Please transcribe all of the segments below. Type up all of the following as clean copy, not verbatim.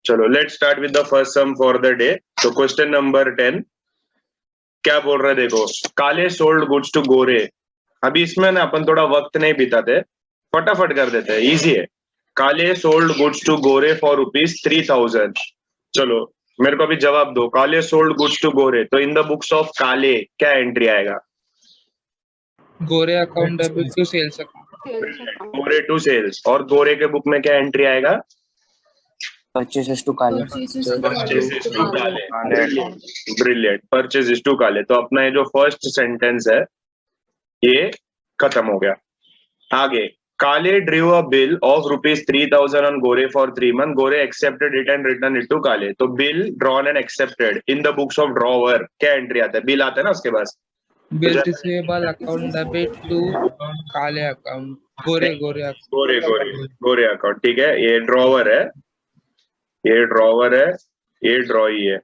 चलो let's start with the first sum for the day. तो question number 10 क्या बोल रहे हैं देखो, काले सोल्ड गुड्स टू गोरे। अभी इसमें ना अपन थोड़ा वक्त नहीं बिताते, फटाफट कर देते हैं, इजी है। काले sold goods to Gore for ₹3000। चलो मेरे को अभी जवाब दो, काले सोल्ड गुड्स टू गोरे, तो इन द बुक्स ऑफ काले क्या एंट्री आएगा? Gore account debit to sales account. Gore to sales. और गोरे के बुक में क्या एंट्री आएगा? Purchases to Kale. Purchases to Kale. Brilliant, purchases to Kale. तो अपना ये जो फर्स्ट सेंटेंस है ये खत्म हो गया। आगे, Kale drew a bill of ₹3000 on Gore for 3 months. Gore accepted it and return it to Kale. तो bill drawn and accepted in the books of drawer क्या एंट्री आता है? बिल आता है ना उसके पास, bill receivable account debit to Kale account. Gore account. ठीक है, ये ड्रॉवर है, ये ड्रॉवर है, ये ड्रॉई है।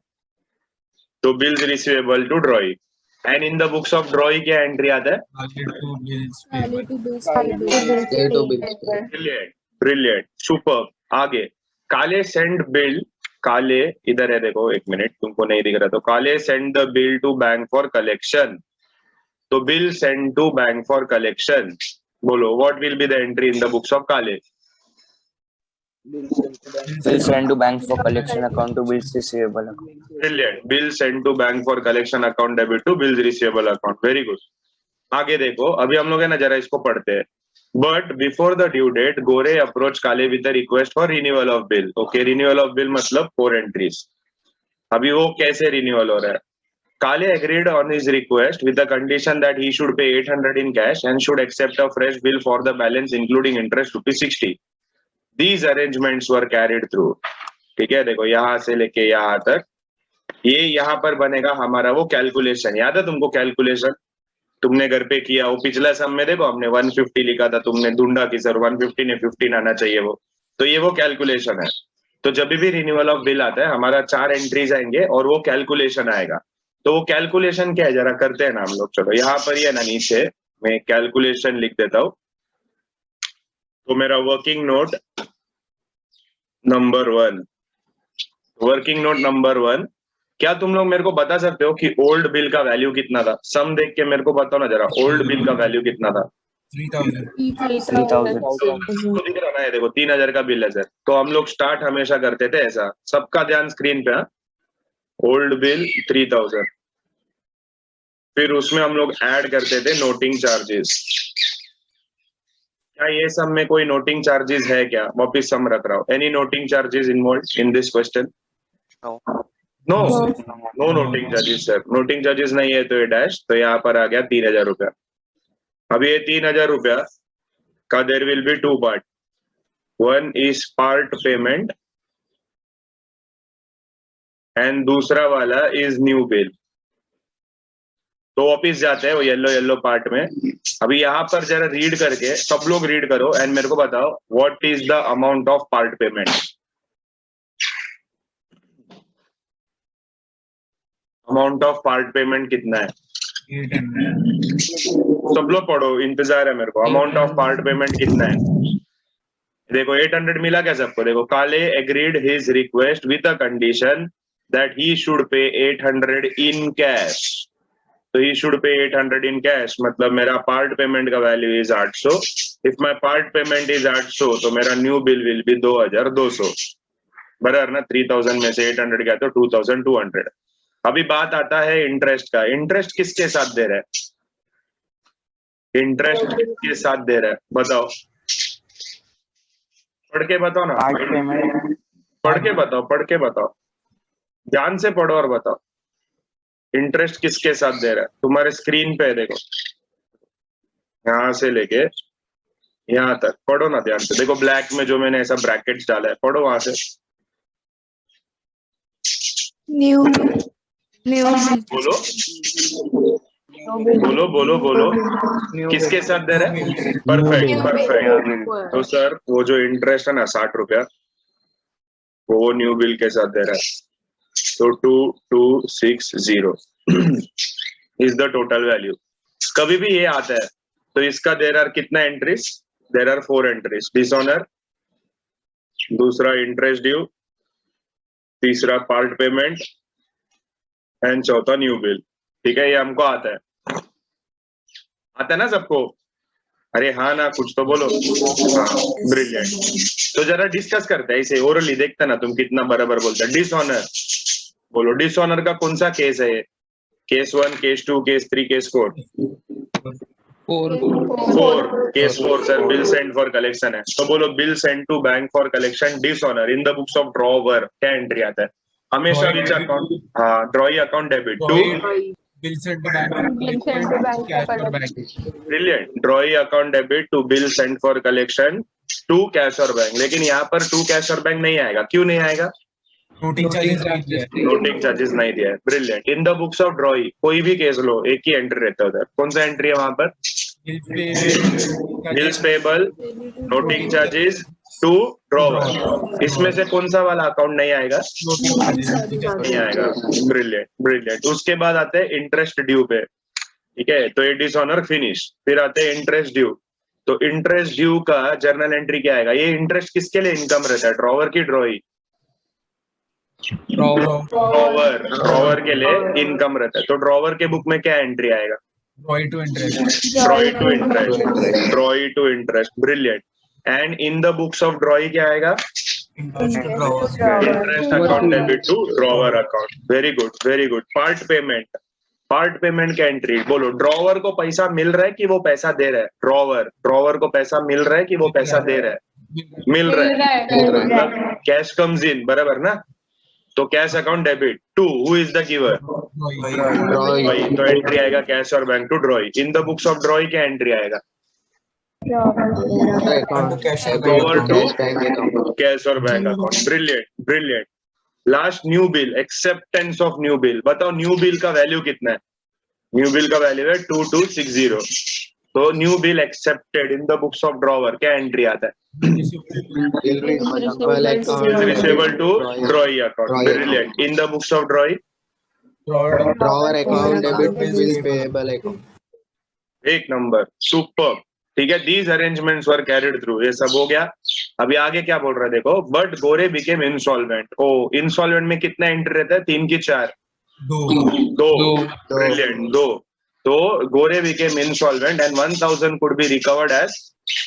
तो bills receivable to drawee. And in the books of drawee क्या एंट्री आता है? Brilliant, super. आगे, काले सेंड बिल, काले इधर है देखो, एक मिनट तुमको नहीं दिख रहा, तो Kale send the bill to bank for collection. तो bill send to bank for collection. बोलो what will be the entry in the books of Kale? Bill sent to bank for collection account to bills receivable account. Brilliant. Bill sent to bank for collection account debit to bills receivable account. Very good. आगे देखो, अभी हम लोग है ना जरा इसको पढ़ते हैं। But before the due date, Gore approach काले with the request for renewal of bill. Okay, renewal of bill मतलब 4 entries. अभी वो कैसे renewal हो रहा है? काले agreed on his request with the condition that he should pay 800 in cash and should accept a fresh bill for the balance including interest ₹60. These arrangements were carried through. ठीक है, देखो यहां से लेके यहां तक, ये यहाँ पर बनेगा हमारा वो कैलकुलेशन। याद है तुमको कैलकुलेशन? तुमने घर पे किया वो पिछला सम में, देखो हमने 150 लिखा था, तुमने ढूंढा कि सर 150 ने 15 आना चाहिए वो, तो ये वो कैलकुलेशन है। तो जब भी रिन्यूअल ऑफ बिल आता है हमारा 4 एंट्रीज आएंगे और वो कैलकुलेशन आएगा। तो वो कैलकुलेशन क्या है जरा करते हैं ना हम लोग। चलो यहाँ पर ही है ना, नीचे मैं कैलकुलेशन लिख देता हूँ। तो मेरा working note number 1, working note number 1, क्या तुम लोग मेरे को बता सकते हो कि ओल्ड बिल का वैल्यू कितना था? सम देख के मेरे को बताओ ना जरा, ओल्ड बिल का वैल्यू कितना था? 3000। तो दिख रहा ना, ये देखो 3000 का बिल है सर। तो हम लोग स्टार्ट हमेशा करते थे ऐसा, सबका ध्यान स्क्रीन पे। ओल्ड बिल 3000, फिर उसमें हम लोग ऐड करते थे नोटिंग चार्जेस। क्या ये सम में कोई नोटिंग चार्जेस है क्या? वापिस सम रख रहा हूँ। Any noting charges involve in this question? No noting charges sir, noting charges नहीं है तो ये डैश, तो यहाँ पर आ गया 3000 रुपया। अब ये 3000 रुपया का there will be 2 part. 1 is part payment and दूसरा वाला इज न्यू बिल। तो वापिस जाते हैं वो येलो पार्ट में। अभी यहाँ पर जरा रीड करके सब लोग रीड करो एंड मेरे को बताओ what is the amount of part payment? Amount of part payment कितना है? सब लोग पढ़ो, इंतजार है मेरे को। अमाउंट ऑफ पार्ट पेमेंट कितना है? देखो 800 मिला क्या सबको? देखो काले agreed his request with a condition that he should pay 800 in cash. तो he should pay 800 in cash, मतलब मेरा पार्ट पेमेंट का value is 800। If my part payment is 800 तो मेरा न्यू बिल विल बी 2200। बराबर ना? 3000 में से 800 गया तो 2200। अभी बात आता है इंटरेस्ट का। इंटरेस्ट किसके साथ दे रहा है? इंटरेस्ट किसके साथ दे रहा है बताओ, पढ़ के बताओ ना। Part payment. पढ़ के बताओ, ध्यान से पढ़ो और बताओ इंटरेस्ट किसके साथ दे रहा है। तुम्हारे स्क्रीन पे है देखो, यहां से लेके यहां तक पढ़ो ना ध्यान से। देखो ब्लैक में जो मैंने ऐसा ब्रैकेट्स डाला है, पढ़ो वहां से। न्यू बोलो बोलो बोलो बोलो, किसके साथ दे रहा है? परफेक्ट। तो सर वो जो इंटरेस्ट है ना 60 रुपया, वो न्यू बिल के साथ दे रहा है। तो 2260 इज द टोटल वैल्यू। कभी भी ये आता है तो इसका देर आर कितना entries? There are 4 entries. Dishonour, दूसरा इंटरेस्ट ड्यू, तीसरा पार्ट पेमेंट एंड चौथा न्यू बिल। ठीक है, ये हमको आता है ना सबको? अरे हाँ ना, कुछ तो बोलो। हाँ, ब्रिलियंट। तो जरा डिस्कस करते हैं इसे ओरली, देखते ना तुम कितना बराबर बोलते हैं। डिसऑनर बोलो, डिसऑनर का कौन सा केस है ये? Case 1, case 2, case 3, case 4? 4 case 4 sir, bill send for collection है। तो बोलो bill send to bank for collection dishonour in the books of drawer, क्या एंट्री आता है हमेशा? Which account? हाँ, drawee account debit to bill send to bank cash और bank. Brilliant. Drawee account debit to bill send for collection to cash और bank. लेकिन यहाँ पर टू कैश और बैंक नहीं आएगा, क्यों नहीं आएगा? नोटिंग चार्जेस नोटिंग चार्जेस नहीं दिया है। Brilliant. In the books of ड्रॉई कोई भी केस लो, एक ही एंट्री रहता है उधर। कौन सा एंट्री है वहां पर? Bills payable, noting charges to drawer. इसमें से कौन सा वाला अकाउंट नहीं आएगा? नहीं आएगा। Brilliant brilliant. उसके बाद आते हैं इंटरेस्ट ड्यू पे। ठीक है, तो ये डिसऑनर फिनिश। फिर आते हैं इंटरेस्ट ड्यू। तो इंटरेस्ट ड्यू का जर्नल एंट्री क्या आएगा? ये इंटरेस्ट किसके लिए इनकम रहता है, ड्रॉवर की ड्रॉई? ड्रॉवर के लिए इनकम रहता है। तो ड्रॉवर के बुक में क्या एंट्री आएगा? Drawee to interest. Drawee to interest. Brilliant. And in the books of drawee क्या आएगा? Interest account debit to drawer account. Very good very good. Part payment. Part payment का एंट्री बोलो। Drawer को पैसा मिल रहा है कि वो पैसा दे रहा है? ड्रॉवर को पैसा मिल रहा है कि वो पैसा दे रहा है? मिल रहा है। कैश कम्स इन, बराबर ना? तो cash account debit to who is the giver? Drawee. तो एंट्री आएगा कैश और bank to drawee. In the books of drawee क्या एंट्री आएगा? ड्रॉवर टू कैश और bank account. Brilliant brilliant. Last new bill, acceptance of new bill. बताओ new bill का value कितना है? न्यू बिल का वैल्यू है 2260। तो new bill accepted in the books of drawer क्या एंट्री आता है? Receivable to drawee account. Brilliant. In the books of drawee drawer account debit bill payable account. एक नंबर, सुपर। ठीक है, these arrangements were carried through. ये सब हो गया। अभी आगे क्या बोल रहा है देखो। But Gore became insolvent. O, insolvent में कितना एंट्री रहता है? 3 की 4? 2। ब्रिलियंट, 2। तो Gore became insolvent and 1000 could be recovered as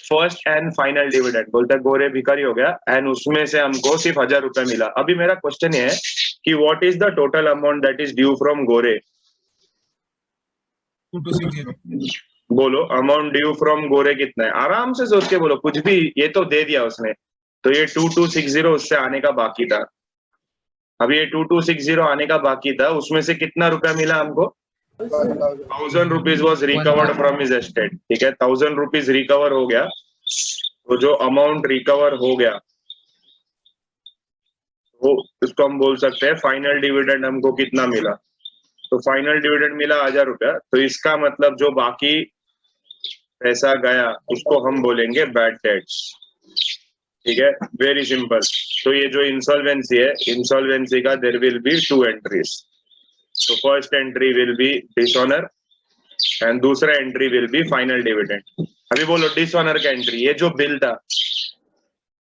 first and final dividend. बोलता है गोरे भिखारी हो गया एंड उसमें से हमको सिर्फ 1000 रुपए मिला। अभी मेरा क्वेश्चन ये है कि what is the total amount that is due from गोरे? 2260। बोलो, अमाउंट ड्यू फ्रॉम गोरे कितना है? आराम से सोच के बोलो, कुछ भी। ये तो दे दिया उसने, तो ये 2260 उससे आने का बाकी था। अब ये 2260 आने का बाकी था, उसमें से कितना रुपया मिला हमको? 1000 rupees was recovered from his estate. ठीक है, 1000 रुपीज रिकवर हो गया। तो जो अमाउंट रिकवर हो गया वो इसको हम बोल सकते हैं फाइनल डिविडेंड। हमको कितना मिला? तो फाइनल डिविडेंड मिला 1000 रुपया। तो इसका मतलब जो बाकी पैसा गया उसको हम बोलेंगे बैड डेट्स। ठीक है, वेरी सिंपल। तो ये जो इंसॉल्वेंसी है, इंसॉल्वेंसी का देयर विल बी 2 एंट्रीज। तो first entry will be dishonour and दूसरा entry will be final dividend. अभी बोलो डिसऑनर का एंट्री। ये जो बिल था,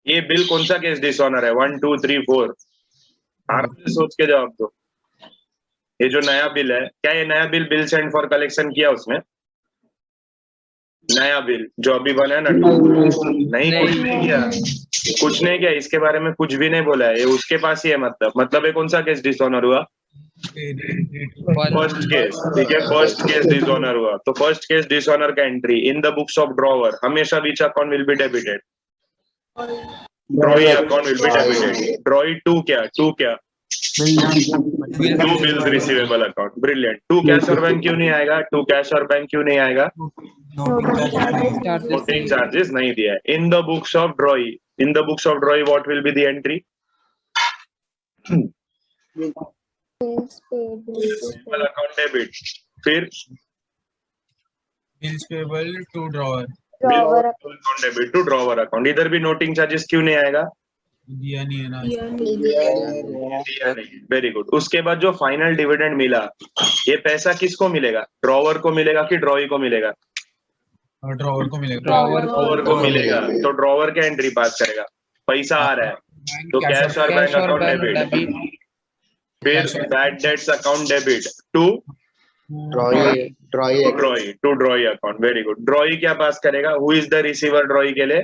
ये बिल कौन सा केस डिसऑनर है? 1 2 3 4? आराम से सोच के जवाब दो। ये जो नया बिल है, क्या ये नया बिल सेंड फॉर कलेक्शन किया उसने? नया बिल जो अभी बना है ना, नहीं, कुछ नहीं किया, कुछ नहीं किया। इसके बारे में कुछ भी नहीं बोला है। ये उसके पास ही है। मतलब ये कौन सा केस डिसऑनर हुआ? First case. ठीक है, फर्स्ट केस डिसऑनर हुआ। तो फर्स्ट केस डिसऑनर का entry in the books of drawer हमेशा which account will be debited? Drawee account will be debited. Drawee to क्या? To bills receivable account. Brilliant. To cash और bank क्यों नहीं आएगा? To cash और bank क्यों नहीं आएगा? नोटिंग चार्जेस नहीं दिया है। In the books of drawee, in the books of drawee what will be the entry? Account debit. फिर bills payable to drawer. Account debit to drawer account. इधर भी नोटिंग चार्जेस क्यों नहीं आएगा? दिया नहीं है ना। Very good. उसके बाद जो फाइनल डिविडेंड मिला, ये पैसा किसको मिलेगा? ड्रॉवर को मिलेगा कि ड्रॉई को मिलेगा? ड्रॉवर को मिलेगा। ड्रॉवर को मिलेगा। तो ड्रॉवर क्या एंट्री पास करेगा? पैसा आ रहा है तो कैश और बैंक अकाउंट डेबिट। फिर bad debts account debit to drawee account. Very good. Drawee क्या पास करेगा? Who is the receiver drawee के लिए?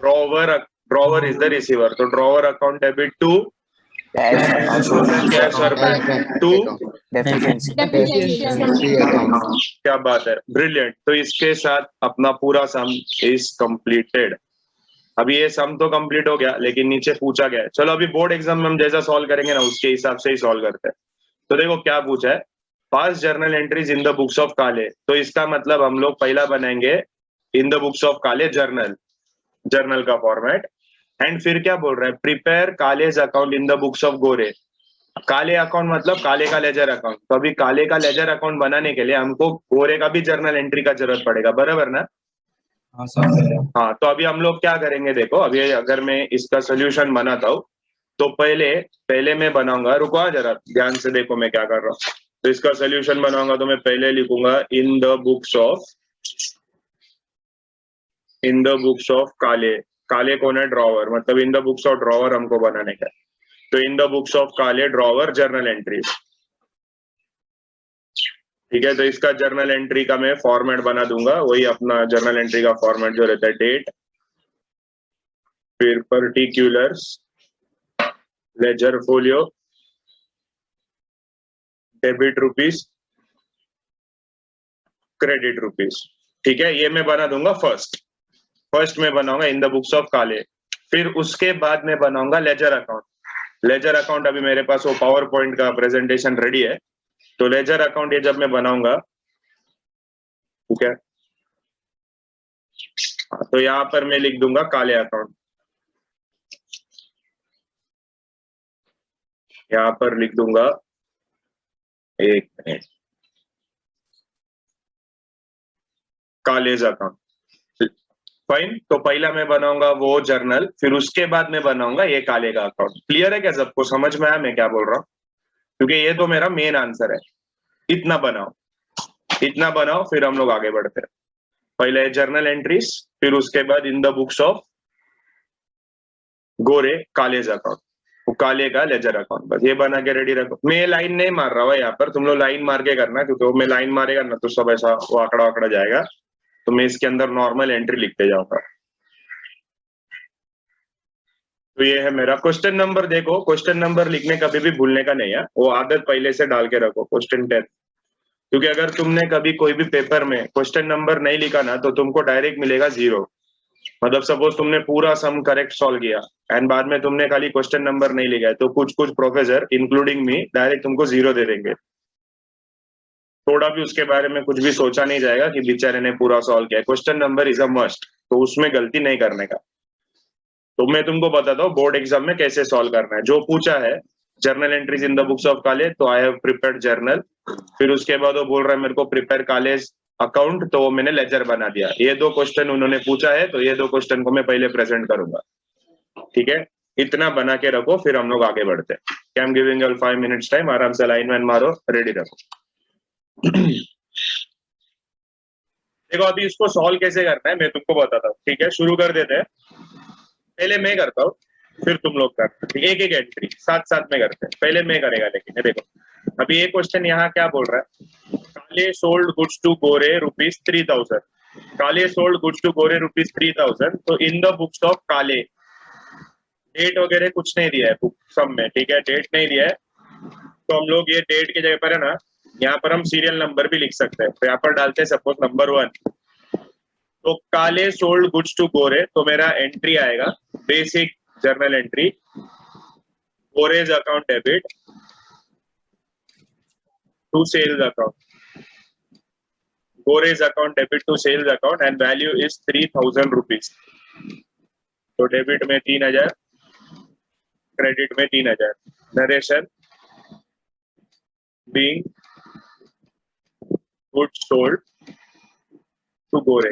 ड्रॉवर इज द रिसीवर, तो drawer account debit to cash और bank to deficiency. Deficiency account. क्या बात है, ब्रिलियंट। तो इसके साथ अपना पूरा सम इज कंप्लीटेड। अभी ये सम तो कंप्लीट हो गया, लेकिन नीचे पूछा गया है। चलो अभी बोर्ड एग्जाम में हम जैसा सॉल्व करेंगे ना, उसके हिसाब से ही सॉल्व करते हैं। तो देखो क्या पूछा है, पास journal entries in the books of काले। तो इसका मतलब हम लोग पहला बनाएंगे इन द बुक्स ऑफ काले जर्नल का फॉर्मेट। एंड फिर क्या बोल रहा है, prepare college account in the books of गोरे। काले अकाउंट मतलब काले का लेजर अकाउंट। तो अभी काले का लेजर अकाउंट बनाने के लिए हमको गोरे का भी जर्नल एंट्री का जरूरत पड़ेगा, बराबर ना? हाँ, तो अभी हम लोग क्या करेंगे, देखो अभी अगर मैं इसका सोल्यूशन बनाता हूँ तो पहले मैं बनाऊंगा, रुको जरा ध्यान से देखो मैं क्या कर रहा हूँ। तो इसका सोल्यूशन बनाऊंगा तो मैं पहले लिखूंगा इन द बुक्स ऑफ काले कौन है? ड्रॉवर। मतलब इन द बुक्स ऑफ ड्रॉवर हमको बनाने का। तो इन द बुक्स ऑफ काले ड्रॉवर जर्नल एंट्री, ठीक है। तो इसका जर्नल एंट्री का मैं फॉर्मेट बना दूंगा, वही अपना जर्नल एंट्री का फॉर्मेट जो रहता है, डेट, फिर particulars, ledger folio, debit rupees, credit rupees, ठीक है। ये मैं बना दूंगा फर्स्ट में बनाऊंगा इन द बुक्स ऑफ काले। फिर उसके बाद में बनाऊंगा लेजर अकाउंट। अभी मेरे पास वो पावर पॉइंट का प्रेजेंटेशन रेडी है। तो लेजर अकाउंट ये जब मैं बनाऊंगा, ठीक है, तो यहां पर मैं लिख दूंगा काले अकाउंट। यहां पर लिख दूंगा, एक मिनट, कालेज अकाउंट। फाइन। तो पहला मैं बनाऊंगा वो जर्नल, फिर उसके बाद मैं बनाऊंगा ये काले का अकाउंट। क्लियर है क्या? सबको समझ में आया मैं क्या बोल रहा हूँ? क्योंकि ये तो मेरा मेन आंसर है। इतना बनाओ फिर हम लोग आगे बढ़ते हैं। पहले जर्नल एंट्रीज, फिर उसके बाद इन the books of Gore college account, काले का लेजर अकाउंट। बस ये बना के रेडी रखो। मैं लाइन नहीं मार रहा हूँ यहाँ पर, तुम लोग लाइन मार के करना, क्योंकि वो मैं लाइन मारेगा ना तो सब ऐसा वो आंकड़ा जाएगा। तो मैं इसके अंदर नॉर्मल एंट्री लिखते जाऊंगा। तो ये है मेरा क्वेश्चन नंबर। देखो क्वेश्चन नंबर लिखने कभी भी भूलने का नहीं है, वो आदत पहले से डाल के रखो। क्वेश्चन 10, क्योंकि अगर तुमने कभी कोई भी पेपर में क्वेश्चन नंबर नहीं लिखा ना तो तुमको डायरेक्ट मिलेगा 0। मतलब सपोज तुमने पूरा सम करेक्ट सॉल्व किया एंड बाद में तुमने खाली क्वेश्चन नंबर नहीं लिखा है, तो कुछ प्रोफेसर इंक्लूडिंग मी डायरेक्ट तुमको 0 दे देंगे। थोड़ा भी उसके बारे में कुछ भी सोचा नहीं जाएगा कि बेचारे ने पूरा सॉल्व किया। Question number is a must, तो उसमें गलती नहीं करने का। तो मैं तुमको बताता हूँ बोर्ड एग्जाम में कैसे सॉल्व करना है। जो पूछा है journal entries in the books of काले, तो आई हैव प्रिपेयर्ड जर्नल। फिर उसके बाद वो बोल रहा है मेरे को प्रिपेयर कालेज अकाउंट, तो वो मैंने लेजर बना दिया। ये 2 क्वेश्चन उन्होंने पूछा है, तो ये 2 क्वेश्चन को मैं पहले प्रेजेंट करूंगा, ठीक है। इतना बना के रखो, फिर हम लोग आगे बढ़ते हैं। I am giving you 5 minutes time, आराम से लाइन मैन मारो, रेडी रखो। देखो अभी इसको सॉल्व कैसे करना है मैं तुमको बताता हूँ, ठीक है। शुरू कर देते हैं। पहले मैं करता हूँ, फिर तुम लोग करते हैं। एक एंट्री साथ में करते हैं। पहले मैं करेगा, लेकिन ये देखो अभी ये क्वेश्चन यहाँ क्या बोल रहा है, काले सोल्ड गुड्स टू गोरे ₹3000। काले सोल्ड गुड्स टू गोरे ₹3000। तो इन द बुक्स ऑफ काले, डेट वगैरह कुछ नहीं दिया है बुक सब में, ठीक है, डेट नहीं दिया है। तो हम लोग ये डेट की जगह पर है ना, यहाँ पर हम सीरियल नंबर भी लिख सकते हैं। तो यहाँ पर डालते हैं सपोज नंबर 1। तो काले सोल्ड गुड्स टू गोरे, तो मेरा एंट्री आएगा basic journal entry, Gore's account debit to sales account, Gore's account debit to sales account, and value is ₹3000। तो डेबिट में 3000, क्रेडिट में 3000। Narration being goods sold to Gore.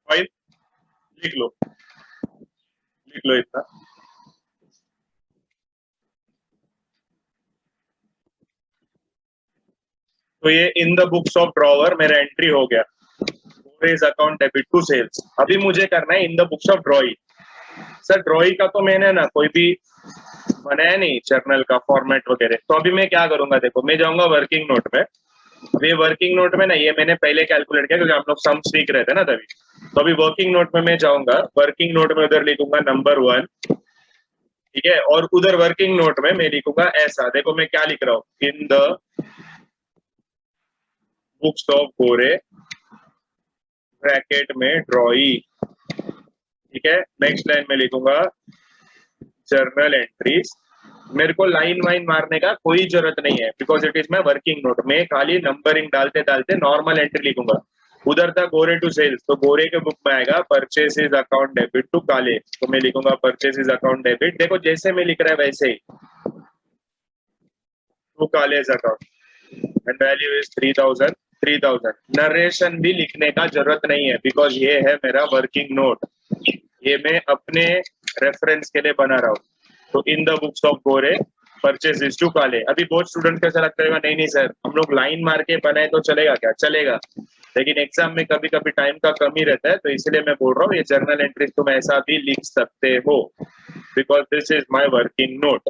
Fine, लिख लो इतना। तो ये in the books of drawer मेरा एंट्री हो गया, Gore's account debit to sales. अभी मुझे करना है in the books of drawee. Sir drawee का तो मैंने ना कोई भी बनाया नहीं जर्नल का फॉर्मेट वगैरह, तो अभी मैं क्या करूंगा, देखो मैं जाऊंगा वर्किंग नोट में। अभी वर्किंग नोट में ना ये मैंने पहले कैलकुलेट किया क्योंकि आप लोग सम सीख रहे थे ना तभी। तो अभी वर्किंग नोट में मैं जाऊंगा, वर्किंग नोट में उधर लिखूंगा नंबर 1, ठीक है, और उधर वर्किंग नोट में मैं लिखूंगा ऐसा, देखो मैं क्या लिख रहा हूँ, इन the books of Gore bracket में ड्रॉई, ठीक है। नेक्स्ट लाइन में लिखूंगा जर्नल एंट्रीज। मेरे को लाइन वाइन मारने का कोई जरूरत नहीं है because it is my working note. मैं खाली नंबरिंग डालते डालते नॉर्मल एंट्री लिखूंगा। उधर था गोरे टू सेल्स, तो गोरे के बुक में आएगा purchases account debit to Kale, तो मैं लिखूंगा परचेसेस अकाउंट डेबिट। देखो जैसे मैं लिख रहा है वैसे ही to Kale's account and value is 3000 3000। Narration भी लिखने का जरूरत नहीं है बिकॉज ये है मेरा वर्किंग नोट, ये मैं अपने रेफरेंस के लिए बना रहा हूँ। तो in the books of Gore purchases to काले। अभी बहुत स्टूडेंट कैसा लगता है, नहीं नहीं सर हम लोग लाइन मार के बनाए तो चलेगा क्या, चलेगा, लेकिन एग्जाम में कभी कभी टाइम का कमी रहता है, तो इसलिए मैं बोल रहा हूँ ये जर्नल एंट्रीज तुम ऐसा भी लिख सकते हो because this is my working note.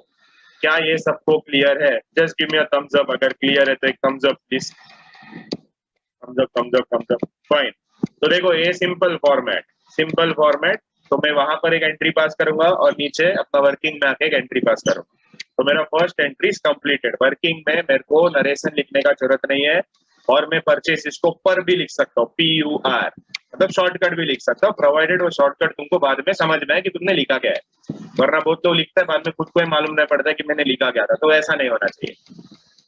क्या ये सबको क्लियर है? Just give me a thumbs up अगर क्लियर है तो, एक thumbs up please, thumbs up thumbs up thumbs up, fine. तो देखो ये सिंपल फॉर्मेट, सिंपल फॉर्मेट। तो मैं वहां पर एक एंट्री पास करूंगा और नीचे अपना वर्किंग में आके एक एंट्री पास करूंगा। तो मेरा फर्स्ट एंट्री कंप्लीटेड। वर्किंग में मेरे को नरेशन लिखने का जरूरत नहीं है और मैं परचेस इसको पर भी लिख सकता हूँ, PUR, मतलब शॉर्टकट भी लिख सकता हूँ, प्रोवाइडेड वो शॉर्टकट तुमको बाद में समझ में आए कि तुमने लिखा क्या है। वरना बहुत लोग लिखता है बाद में खुद को ही मालूम नहीं पड़ता कि मैंने लिखा क्या था, तो ऐसा नहीं होना चाहिए।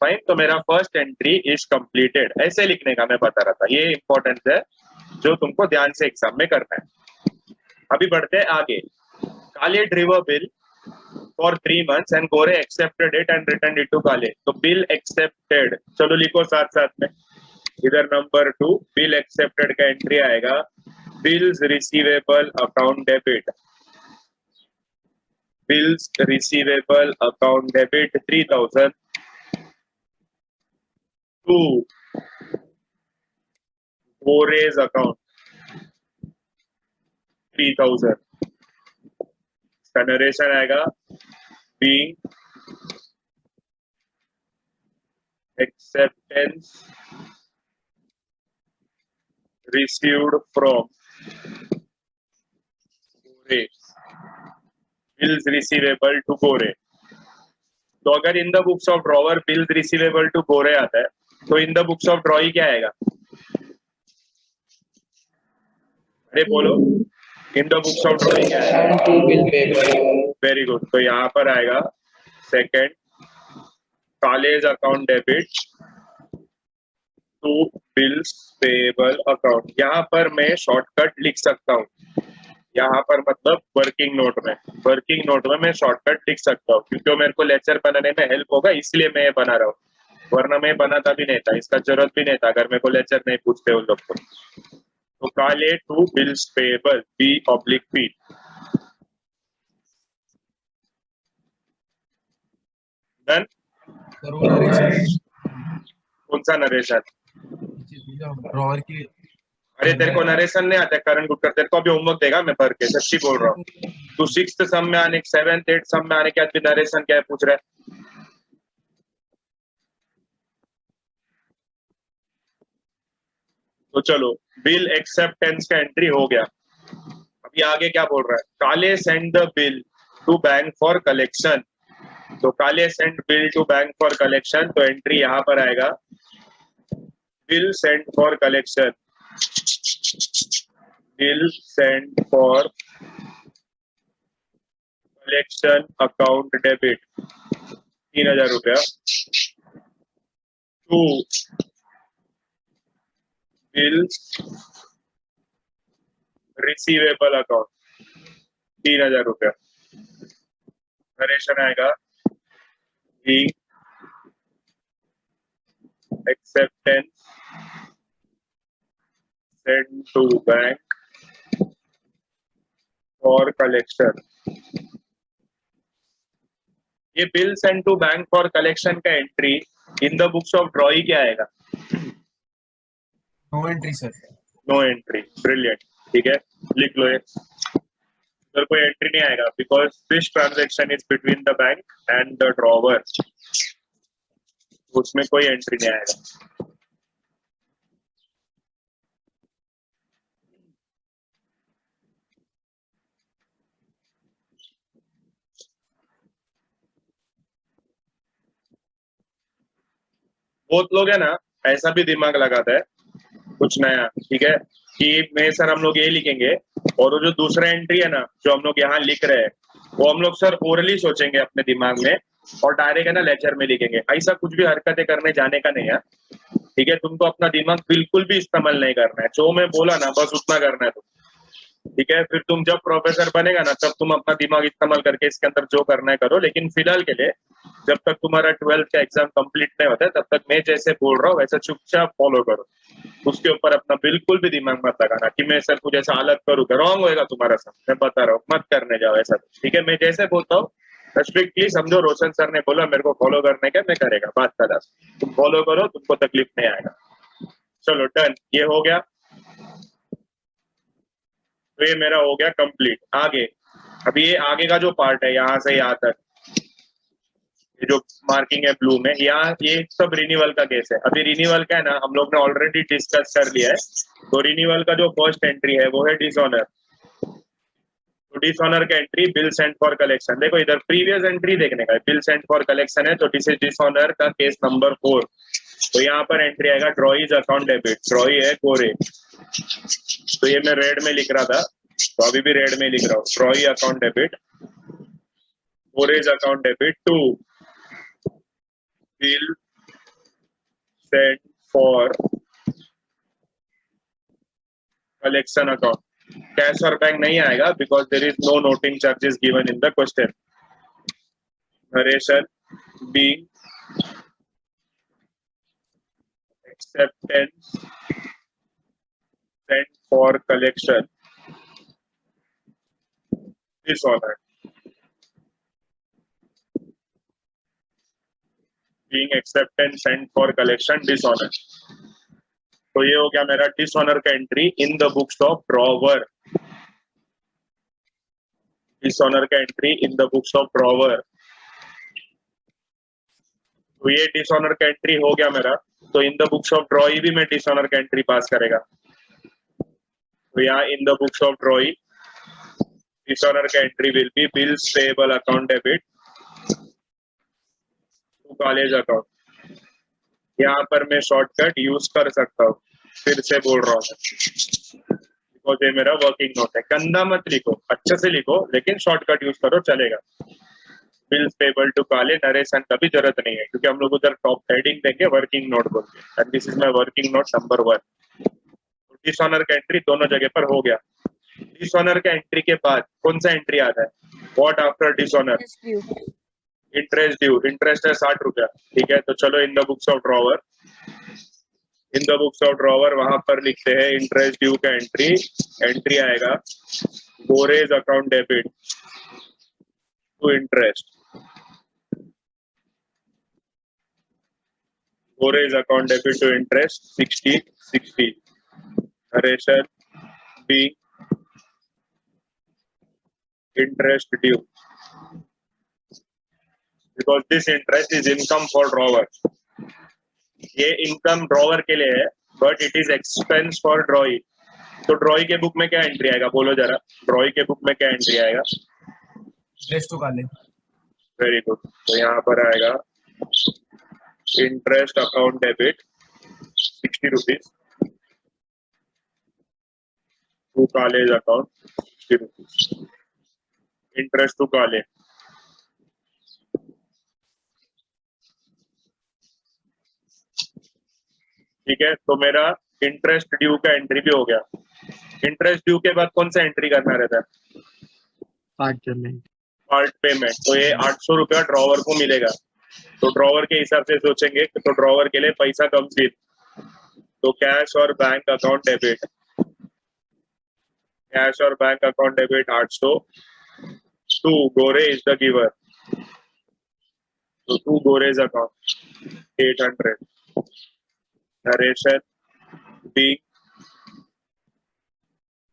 फाइन, तो मेरा फर्स्ट एंट्री इज कंप्लीटेड। ऐसे लिखने का मैं बता रहा था, ये इंपॉर्टेंट है जो तुमको ध्यान से एग्जाम में करना है। अभी बढ़ते हैं आगे। Kale drew a bill for 3 months and Gore accepted it and return it to Kale. तो बिल एक्सेप्टेड, चलो लिखो साथ साथ में। इधर नंबर 2 बिल एक्सेप्टेड का एंट्री आएगा, bills receivable account debit, bills receivable account debit 3000 to Gore's account 3000। इसका नरेशन आएगा being acceptance received from Gore, bills receivable to Gore। तो अगर in the books of drawer bills receivable to Gore आता है तो in the books of drawee क्या आएगा? अरे बोलो, in the books of drawee क्या आएगा? and to bill payable। Very good, तो यहाँ पर आएगा second Kale's account debit to bills payable account. यहाँ पर मैं शॉर्टकट लिख सकता हूँ, यहाँ पर मतलब वर्किंग नोट में, वर्किंग नोट में मैं शॉर्टकट लिख सकता हूँ क्योंकि मेरे को लेक्चर बनाने में हेल्प होगा, इसलिए मैं ये बना रहा हूँ, वरना मैं बनाता भी नहीं था, इसका जरूरत भी नहीं था अगर मेरे को लेक्चर नहीं पूछते उन लोग को। तो काले to bills payable B/P। Done? कौन सा नरेशन? ड्रॉवर की। अरे तेरे को नरेशन नहीं आता करण गुटकर, तेरे को अभी होमवर्क देगा मैं भर के, सच्ची बोल रहा हूँ। तू 6th सम में आने, 7th 8th सम में आने के बाद नरेशन क्या है पूछ रहा है? तो चलो बिल एक्सेप्टेंस का एंट्री हो गया। अभी आगे क्या बोल रहा है? Kale send the bill to bank for collection. तो Kale send bill to bank for collection, तो एंट्री यहाँ पर आएगा bill send for collection, bill send for collection account debit 3000 रुपया टू बिल्स रिसीवेबल अकाउंट 3000 रुपया। नरेशन आएगा acceptance send to bank for collection. ये bill send to bank for collection का entry in the books of drawee क्या आएगा? No entry sir. No entry, brilliant, ठीक है लिख लो ये। उधर कोई एंट्री नहीं आएगा because this transaction is between the bank and the drawer, उसमें कोई एंट्री नहीं आएगा। बहुत लोग है ना ऐसा भी दिमाग लगाता है कुछ नया, ठीक है, कि मैं सर हम लोग ये लिखेंगे और वो जो दूसरा एंट्री है ना जो हम लोग यहाँ लिख रहे हैं वो हम लोग सर ओरली सोचेंगे अपने दिमाग में और डायरेक्ट है ना लेक्चर में लिखेंगे। ऐसा कुछ भी हरकतें करने जाने का नहीं है, ठीक है। तुमको अपना दिमाग बिल्कुल भी इस्तेमाल नहीं करना है, जो मैं बोला ना बस उतना करना है तुम, ठीक है। फिर तुम जब प्रोफेसर बनेगा ना तब तुम अपना दिमाग इस्तेमाल करके इसके अंदर जो करना है करो, लेकिन फिलहाल के लिए जब तक तुम्हारा 12th का एग्जाम कंप्लीट नहीं होता है तब तक मैं जैसे बोल रहा हूँ वैसा चुपचाप फॉलो करो। उसके ऊपर अपना बिल्कुल भी दिमाग मत लगाना कि मैं सर कुछ ऐसा अलग करूंगा, रॉन्ग होएगा तुम्हारा सब, मैं बता रहा हूँ, मत करने जाओ ऐसा, ठीक है। मैं जैसे बोलता हूँ स्ट्रिक्टली समझो, रोशन सर ने बोला मेरे को फॉलो करने का, मैं करेगा, बात करा, तुम फॉलो करो, तुमको तकलीफ नहीं आएगा। चलो डन, ये हो गया, तो ये मेरा हो गया कंप्लीट। आगे अभी ये आगे का जो पार्ट है यहाँ से यहाँ तक, ये जो मार्किंग है ब्लू में, यहाँ ये सब रिन्यूअल का केस है। अभी रिन्यूअल का है ना हम लोग ने ऑलरेडी डिस्कस कर लिया है। तो रिन्यूअल का जो फर्स्ट एंट्री है वो है डिसऑनर। तो डिसऑनर का entry bill sent for collection, देखो इधर प्रीवियस एंट्री देखने का है, बिल सेंट फॉर कलेक्शन है, तो दिस इज डिसऑनर का केस नंबर 4। तो यहाँ पर एंट्री आएगा ड्रॉइज अकाउंट डेबिट, ड्रॉई है गोरे, तो ये मैं रेड में लिख रहा था तो अभी भी रेड में लिख रहा हूँ, drawee account debit, Gore's account debit to bill sent for collection account। Cash और बैंक नहीं आएगा because there is no noting charges given in the question. Narration being acceptance sent for collection dishonored, being acceptance sent for collection dishonored। तो ये हो गया मेरा dishonour का entry in the books of drawer, dishonour का entry in the books of drawer. तो ये dishonour का एंट्री हो गया मेरा, तो in the books of drawee भी मैं डिसऑनर का एंट्री पास करेगा। तो यहाँ in the books of drawee dishonour का entry will be bills payable account debit to Kale's account. यहाँ पर मैं शॉर्टकट यूज कर सकता हूँ, फिर से बोल रहा हूँ बिकॉज ये मेरा वर्किंग नोट है। गंदा मत लिखो, अच्छे से लिखो, लेकिन शॉर्टकट यूज करो चलेगा। बिल्स पेबल टू काले, नरेशन का भी जरूरत नहीं है क्योंकि हम लोग उधर टॉप हेडिंग देंगे वर्किंग नोट बोल के, and this is my working note number 1। Dishonour का एंट्री दोनों जगह पर हो गया। डिसऑनर का एंट्री के बाद कौन सा एंट्री आता है, what after dishonour, interest due. Interest है 60 रुपया, ठीक है। तो चलो in the books of drawer, in the books of drawer वहां पर लिखते हैं इंटरेस्ट ड्यू का एंट्री, एंट्री आएगा Gore's account debit to interest, Gore's account debit to interest 60 narration be interest due because this interest is income for drawer. ये income drawer के लिए है but it is expense for ड्रॉई। तो ड्रॉई के बुक में क्या एंट्री आएगा बोलो जरा, ड्रॉई के बुक में क्या एंट्री आएगा, rest to Kale. Very good. तो यहाँ पर आएगा interest account debit 60 rupees to Kale's account 60 rupees, interest to Kale's. ठीक है, तो मेरा इंटरेस्ट ड्यू का एंट्री भी हो गया। इंटरेस्ट ड्यू के बाद कौन सा एंट्री करना रहता है, पार्ट पेमेंट। Part payment. तो ये 800 रुपया ड्रॉवर को मिलेगा। तो ड्रॉवर के हिसाब से सोचेंगे तो ड्रॉवर के लिए पैसा कम सी, तो कैश और बैंक अकाउंट डेबिट, कैश और bank account debit 800 to Gore is the giver, तो to Gore's account 800 narration be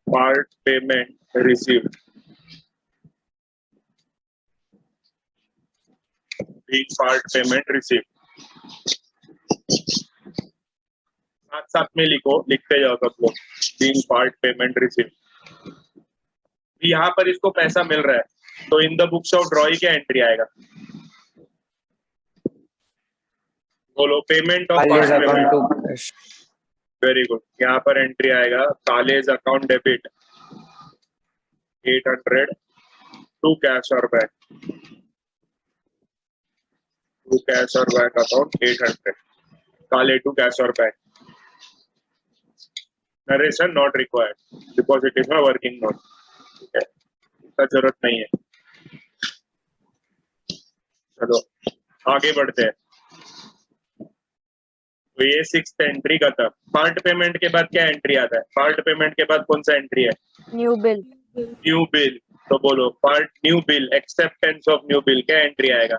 part payment received being part payment receive. साथ साथ में लिखो, लिखते जाओ सब लोग, बीइंग पार्ट पेमेंट रिसीव। यहाँ पर इसको पैसा मिल रहा है, तो in the books of drawee क्या एंट्री आएगा? बोलो, payment of Kale's part account payment. to cash. Very good, यहाँ पर एंट्री आएगा Kale's account debit 800 to cash और बैंक, टू कैश और bank account 800, Kale to cash और bank. Narration not required because it is my working note. ठीक है, इसका जरूरत नहीं है। चलो आगे बढ़ते हैं। तो ये 6th एंट्री खत्म। पार्ट पेमेंट के बाद क्या एंट्री आता है? पार्ट पेमेंट के बाद कौन सा एंट्री है? New bill, new bill. तो बोलो, part new bill, acceptance of new bill, क्या एंट्री आएगा?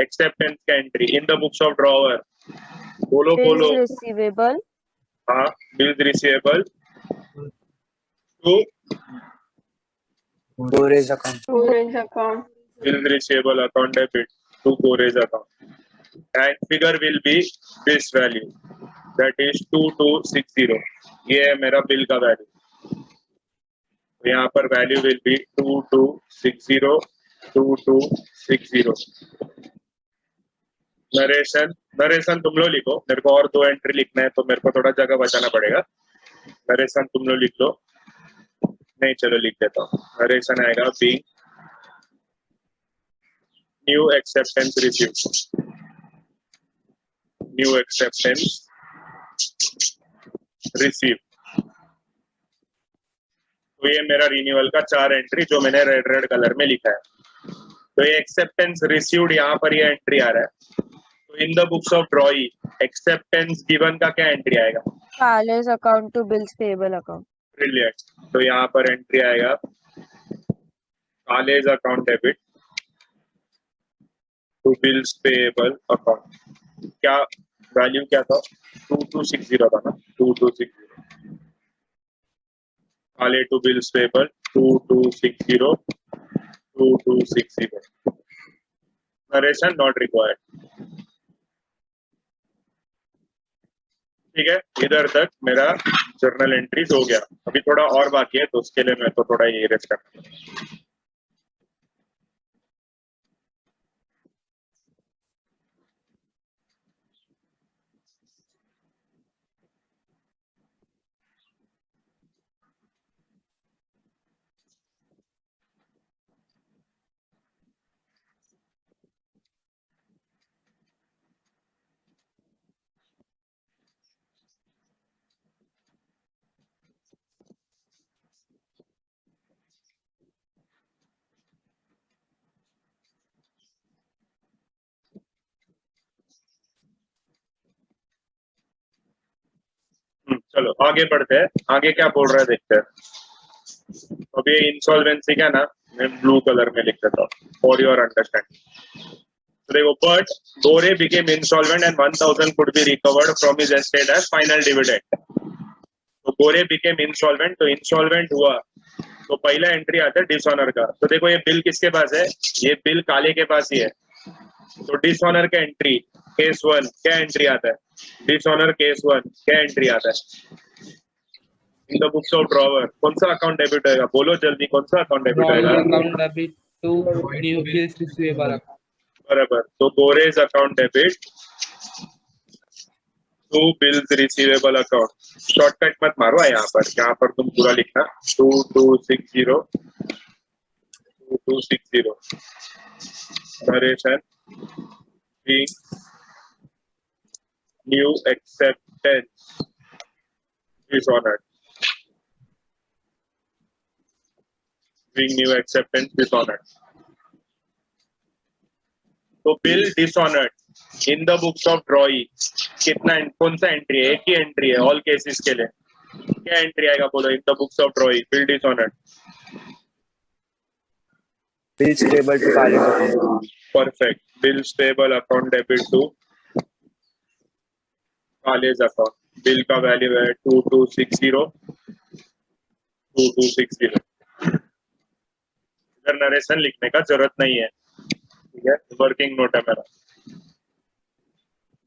एक्सेप्टेंस का entry in the books of drawer. बोलो बोलो। बिल्स रिसीवेबल, हाँ, bills receivable to Gore's account. Storage account, bills receivable account debit to Gore's account, and figure will be this value, that is 2260। ये है मेरा bill का value. तो यहाँ पर वैल्यू विल बी 2260, 2260। नरेशन तुम लोग लिखो, मेरे को और 2 एंट्री लिखना है, तो मेरे को थोड़ा जगह बचाना पड़ेगा। नरेशन तुम लोग लिख लो। नहीं, चलो लिख देता हूँ। नरेशन आएगा being new acceptance receive, new acceptance receive. तो ये मेरा रिन्यूअल का 4 एंट्री जो मैंने रेड कलर में लिखा है। तो ये एक्सेप्टेंस रिसीव्ड, यहाँ पर ये एंट्री आ रहा है। तो in the books of drawee acceptance given का क्या एंट्री आएगा? Kale's account to bills payable account, brilliant. तो यहाँ पर एंट्री आएगा Kale's account debit to bills payable account. क्या वैल्यू क्या था? 2260 था ना, 2260। Kale to bills payable 2260, 2260। Narration not required. ठीक है, इधर तक मेरा जर्नल एंट्रीज हो गया। अभी थोड़ा और बाकी है, तो उसके लिए मैं तो थोड़ा ये रेस्ट करना। चलो आगे बढ़ते हैं। आगे क्या बोल रहा है देखते हैं। अब ये इंसॉल्वेंसी क्या ना, मैं ब्लू कलर में लिख देता हूँ फॉर योर अंडरस्टैंडिंग। तो देखो, but Gore became insolvent and 1000 could be recovered from his estate as final dividend. तो गोरे बिकेम इंसॉल्वेंट, तो इंसॉल्वेंट हुआ तो पहला एंट्री आता है डिसऑनर का। तो देखो ये बिल किसके पास है? ये बिल काले के पास ही है। तो डिसऑनर का एंट्री केस 1 क्या एंट्री आता है? डिसऑनर केस 1 क्या एंट्री आता है? In the books of drawer कौन सा अकाउंट डेबिट होएगा? बोलो जल्दी, कौन सा अकाउंट डेबिट ड्रॉई होएगा? Account debit to new bills receivable account. बराबर। तो Gore's account debit to bills receivable account. Shortcut मत मारो यहाँ पर तुम पूरा लिखना 2260, 2260। Narration being new acceptance dishonored, being new acceptance dishonored. तो bill dishonored in the books of drawee कितना, कौन सा एंट्री है? एक ही एंट्री है ऑल केसेस के लिए। क्या एंट्री आएगा बोलो in the books of drawee bill dishonored? Bills payable to Kale's account. Perfect. Bills payable account debit to Kale's account. Bill का वैल्यू है 2260, 2260। इधर नरेशन लिखने का जरूरत नहीं है, ठीक है, वर्किंग नोट है मेरा।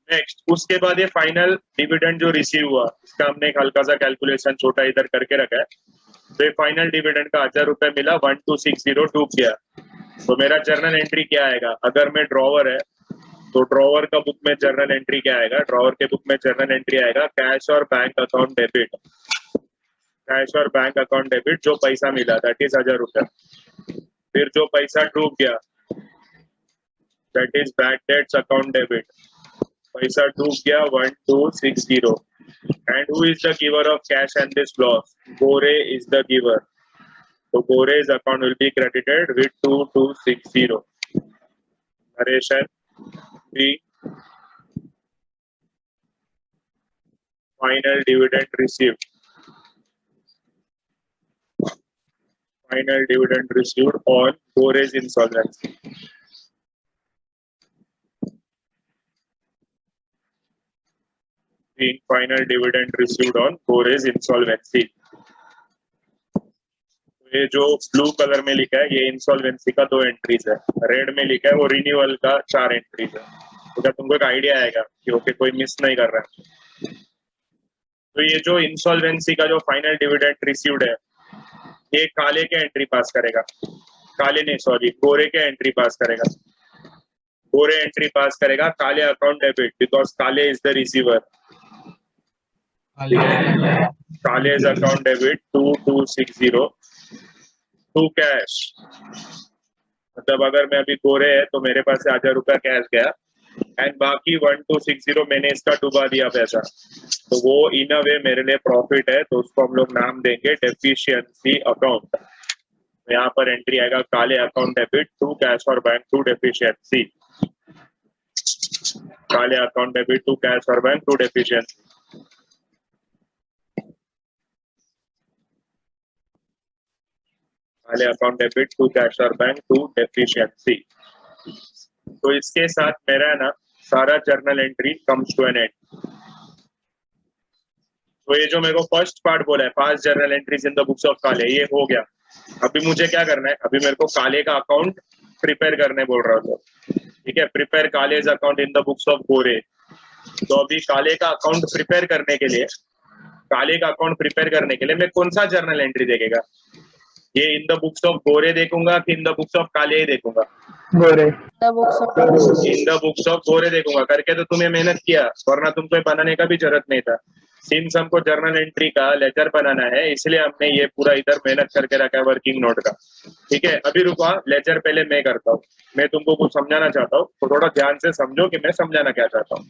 नेक्स्ट, उसके बाद ये फाइनल डिविडेंड जो रिसीव हुआ, इसका हमने एक हल्का सा कैलकुलेशन छोटा इधर करके रखा है। तो ये फाइनल डिविडेंड का 1000 रुपए मिला, 1260 डूब गया। तो मेरा जर्नल एंट्री क्या आएगा? अगर मैं ड्रॉवर है तो ड्रॉवर का बुक में जर्नल एंट्री क्या आएगा? ड्रॉवर के बुक में जर्नल एंट्री आएगा कैश और बैंक अकाउंट डेबिट। कैश और बैंक अकाउंट डेबिट, जो पैसा मिला दैट इज 1000 रुपए। फिर जो पैसा डूब गया that is bad debts account debit. पैसा डूब गया 1260। And who is the giver of cash and this loss? Gore is the giver. So Gore's account will be credited with 2260. Narration B. Final dividend received. Final dividend received on Gore's insolvency. B. Final dividend received on Gore's insolvency. ये जो blue colour में लिखा है ये insolvency का 2 entries है, red में लिखा है वो रिन्यूअल का 4 एंट्रीज है। तो क्या तुमको एक आइडिया आएगा कि ओके कोई मिस नहीं कर रहा है? तो ये जो इंसॉल्वेंसी का जो फाइनल डिविडेंड रिसीव्ड है ये काले के एंट्री पास करेगा, काले नहीं सॉरी गोरे के एंट्री पास करेगा। गोरे एंट्री पास करेगा Kale account debit because Kale is the receiver. Kale is account debit 2260 to cash. मतलब अगर मैं अभी गोरे है तो मेरे पास से 1000 रुपया कैश गया एंड बाकी 1260 मैंने इसका डुबा दिया पैसा, तो वो इन अ वे मेरे लिए प्रॉफिट है, तो उसको हम लोग नाम देंगे डेफिशिएंसी अकाउंट। यहाँ पर एंट्री आएगा Kale account debit to cash और bank to deficiency. Kale account debit to cash और bank to deficiency. Kale account debit to cash और बैंक टू डेफिशिएंसी। तो इसके साथ मेरा ना सारा journal entry comes to an end. तो ये जो मेरे को फर्स्ट पार्ट बोला है 5 journal entries in the books of काले, ये हो गया। अभी मुझे क्या करना है? अभी मेरे को काले का अकाउंट प्रिपेयर करने बोल रहा हूँ, ठीक है। Prepare college account in the books of गोरे। तो अभी काले का अकाउंट प्रिपेयर करने के लिए, काले का अकाउंट प्रिपेयर करने के लिए मैं कौन सा जर्नल एंट्री देखेगा? ये इन द बुक्स ऑफ गोरे देखूंगा कि इन द बुक्स ऑफ काले ही देखूंगा? गोरे। इन द बुक्स ऑफ गोरे देखूंगा। करके तो तुम्हें मेहनत किया, वरना तुमको बनाने का भी जरूरत नहीं था। सिंस हमको जर्नल एंट्री का लेजर बनाना है इसलिए हमने ये पूरा इधर मेहनत करके रखा है वर्किंग नोट का, ठीक है। अभी रुका, लेजर पहले मैं करता हूँ। मैं तुमको कुछ समझाना चाहता हूँ तो थोड़ा ध्यान से समझो कि मैं समझाना क्या चाहता हूँ।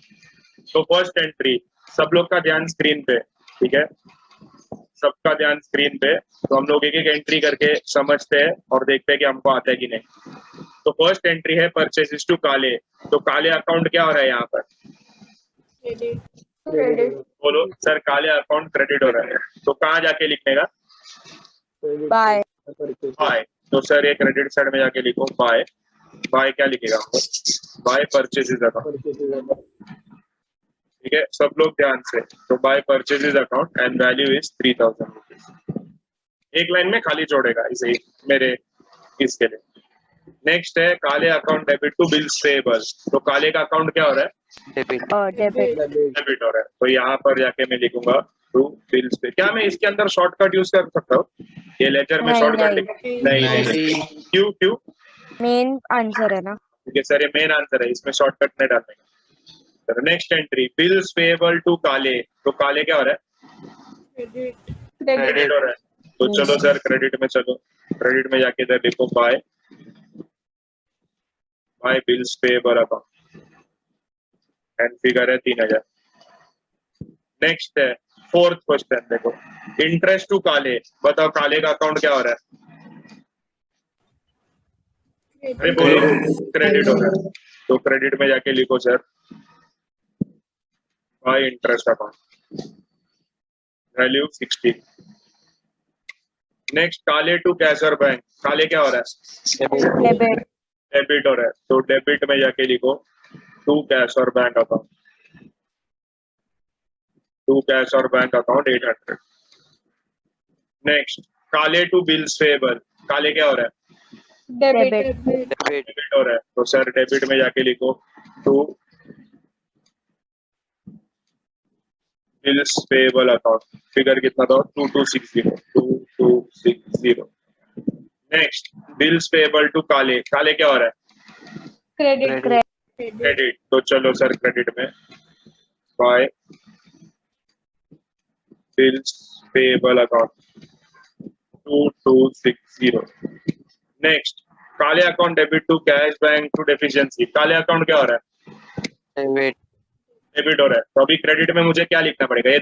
तो फर्स्ट एंट्री, सब लोग का ध्यान स्क्रीन पे, ठीक है, सबका ध्यान स्क्रीन पे। तो हम लोग एक एक एंट्री करके समझते हैं और देखते हैं कि हमको आता है कि नहीं। तो फर्स्ट एंट्री है परचेजेस टू काले। तो काले अकाउंट क्या हो रहा है यहाँ पर? बोलो सर, काले अकाउंट क्रेडिट हो रहा है, तो कहाँ जाके लिखने का? बाय। बाय। तो सर ये क्रेडिट साइड में जाके लिखो बाय। बाय क्या लिखेगा हमको? बाय परचेजेस अकाउंट, ठीक है। सब लोग ध्यान से, तो by purchases account and value is 3000 rupees. एक लाइन में खाली छोड़ेगा इसे मेरे इसके लिए। नेक्स्ट है Kale account debit to bills payable. तो काले का अकाउंट क्या हो रहा है? डेबिट। डेबिट हो रहा है। तो यहाँ पर जाके मैं लिखूंगा टू बिल्स पे। क्या मैं इसके अंदर शॉर्टकट यूज कर सकता हूँ? ये लेटर में शॉर्टकट नहीं। क्यों? मेन आंसर है ना। ठीक है सर, ये मेन आंसर है, इसमें शॉर्टकट नहीं डालने का। Next entry bills payable to Kale. तो काले क्या हो रहा है? क्रेडिट हो रहा है। तो चलो सर क्रेडिट में चलो, क्रेडिट में जाके इधर लिखो by bills payable account and figure है 3000। नेक्स्ट है फोर्थ क्वेश्चन, देखो इंटरेस्ट टू काले। बताओ काले का अकाउंट क्या हो रहा है? अरे बोलो, क्रेडिट हो रहा है। तो क्रेडिट में जाके लिखो sir bye interest account, value 60। Next काले टू कैश और बैंक। काले क्या हो रहा है? डेबिट हो रहा है। तो डेबिट में जाके लिखो टू कैश और बैंक अकाउंट, टू कैश और बैंक अकाउंट 800। नेक्स्ट काले टू बिल्स पेएबल। काले क्या हो रहा है? डेबिट डेबिट हो रहा है तो सर डेबिट में जाके लिखो to bills payable account, figure कितना था 2260। नेक्स्ट बिल्स पेबल टू काले, काले क्या हो रहा है क्रेडिट क्रेडिट, तो चलो सर क्रेडिट में by bills payable account 2260। Next Kale account debit to cash bank to deficiency, Kale account क्या हो रहा है डेबिट हो रहा है, तो अभी क्रेडिट में मुझे क्या लिखना पड़ेगा, ये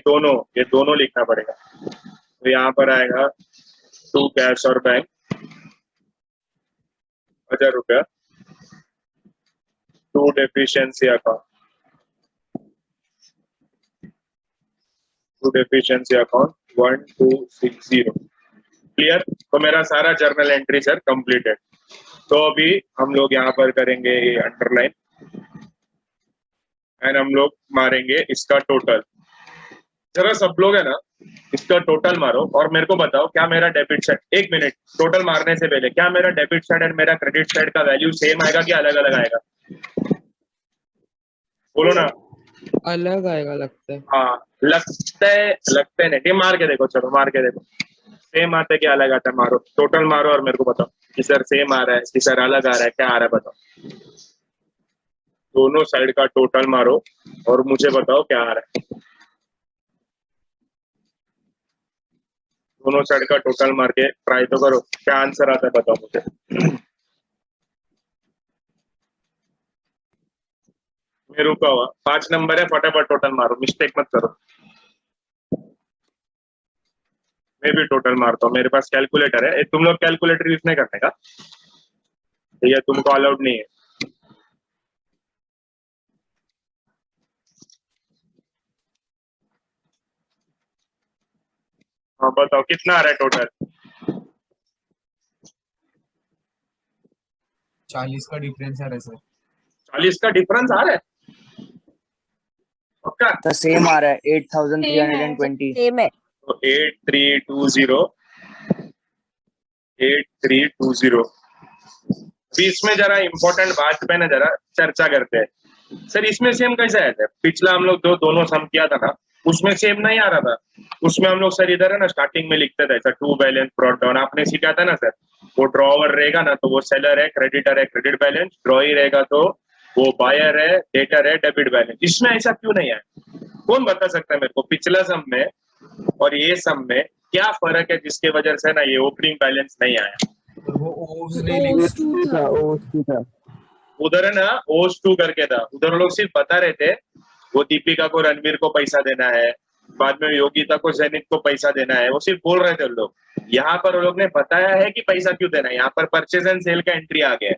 दोनों लिखना पड़ेगा। तो यहाँ पर आएगा टू कैश और बैंक 1000 रुपया टू डेफिशिएंसी अकाउंट 1260। क्लियर, तो मेरा सारा जर्नल एंट्री सर कंप्लीटेड। तो अभी हम लोग यहाँ पर करेंगे ये अंडरलाइन एंड हम लोग मारेंगे इसका टोटल। जरा सब लोग है ना इसका टोटल मारो और मेरे को बताओ क्या मेरा डेबिट साइड, एक मिनट, टोटल मारने से पहले क्या मेरा डेबिट साइड एंड मेरा क्रेडिट साइड का वैल्यू सेम आएगा कि अलग अलग आएगा, बोलो ना। अलग आएगा लगता है। हाँ लगते नहीं, मार के देखो, चलो मार के देखो सेम आते क्या अलग आता है, मारो टोटल मारो और मेरे को बताओ कि सर सेम आ रहा है कि सर अलग आ रहा है, क्या आ रहा है बताओ। दोनों साइड का टोटल मारो और मुझे बताओ क्या आ रहा है। दोनों साइड का टोटल मार के ट्राई तो करो, क्या आंसर आता है बताओ मुझे। मैं रुका हुआ, 5 नंबर है, फटाफट टोटल मारो, मिस्टेक मत करो। मैं भी टोटल मारता हूँ, मेरे पास कैलकुलेटर है, तुम लोग कैलकुलेटर यूज नहीं करने का, ठीक है, तुमको अलाउड नहीं है। हाँ बताओ कितना आ रहा है टोटल, 40 का डिफरेंस है सर। 40 का डिफरेंस आ रहा है पक्का, तो सेम आ रहा है 8320। सेम है। तो 8320 अभी इसमें जरा इंपॉर्टेंट बात पे ना जरा चर्चा करते हैं। सर इसमें सेम कैसे आया था, पिछला हम लोग जो दोनों सम किया था ना उसमें सेम नहीं आ रहा था, उसमें हम लोग सर इधर है ना स्टार्टिंग में लिखते थे sir to balance brought down, आपने सीखा था ना सर, वो ड्रॉवर रहेगा ना तो वो सेलर है, क्रेडिटर है क्रेडिट बैलेंस, ड्रॉई रहेगा तो वो बायर है, डेटर है डेबिट बैलेंस। इसमें ऐसा क्यों नहीं है, कौन बता सकता है मेरे को, पिछला सम में और ये सम में क्या फर्क है जिसके वजह से ना ये ओपनिंग बैलेंस नहीं आया। और वो ओस नहीं लिखा, उधर है ना ओस 2 करके था, उधर लोग सिर्फ बता रहे थे वो दीपिका को रणवीर को पैसा देना है, बाद में योगिता को जेनित को पैसा देना है, वो सिर्फ बोल रहे थे लोग। यहाँ पर वो लोग ने बताया है कि पैसा क्यों देना है, यहाँ पर परचेज एंड सेल का एंट्री आ गया है।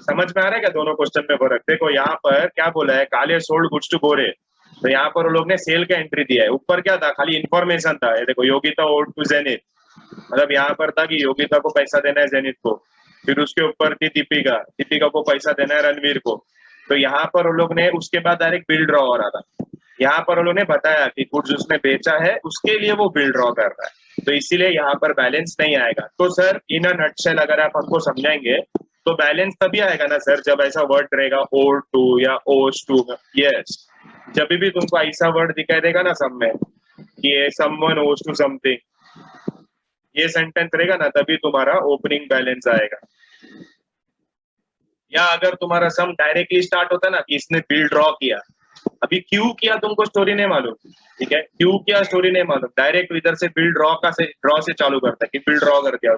समझ में आ रहा है क्या दोनों क्वेश्चन में फर्क, देखो यहाँ पर क्या बोला है, काले सोल्ड गुड्स टू गोरे, तो यहाँ पर वो लोग ने सेल का एंट्री दिया है, ऊपर क्या था खाली इन्फॉर्मेशन था, ये देखो योगिता ओड टू जेनित, मतलब यहाँ पर था कि योगिता को पैसा देना है जेनित को, फिर उसके ऊपर थी दीपिका को पैसा देना है रणवीर को, तो यहाँ पर वो लोग ने उसके बाद डायरेक्ट बिल ड्रॉ हो रहा था, यहाँ पर वो लोग ने बताया कि गुड्स उसने बेचा है उसके लिए वो बिल ड्रॉ कर रहा है, तो इसीलिए यहाँ पर बैलेंस नहीं आएगा। तो सर इन अ नटशेल अगर आप हमको समझाएंगे तो बैलेंस तभी आएगा ना सर जब ऐसा वर्ड रहेगा ओड टू या ओस टू, यस, जब भी तुमको ऐसा वर्ड दिखाई देगा ना सब में कि समवन ओस टू समथिंग, ये सेंटेंस रहेगा ना तभी तुम्हारा ओपनिंग बैलेंस आएगा। या अगर तुम्हारा सम डायरेक्टली स्टार्ट होता ना कि इसने बिल ड्रॉ किया, अभी क्यों किया तुमको स्टोरी नहीं मालूम, ठीक है, क्यों किया स्टोरी नहीं मालूम, डायरेक्ट इधर से बिल ड्रॉ से चालू करता है कि बिल ड्रॉ कर दिया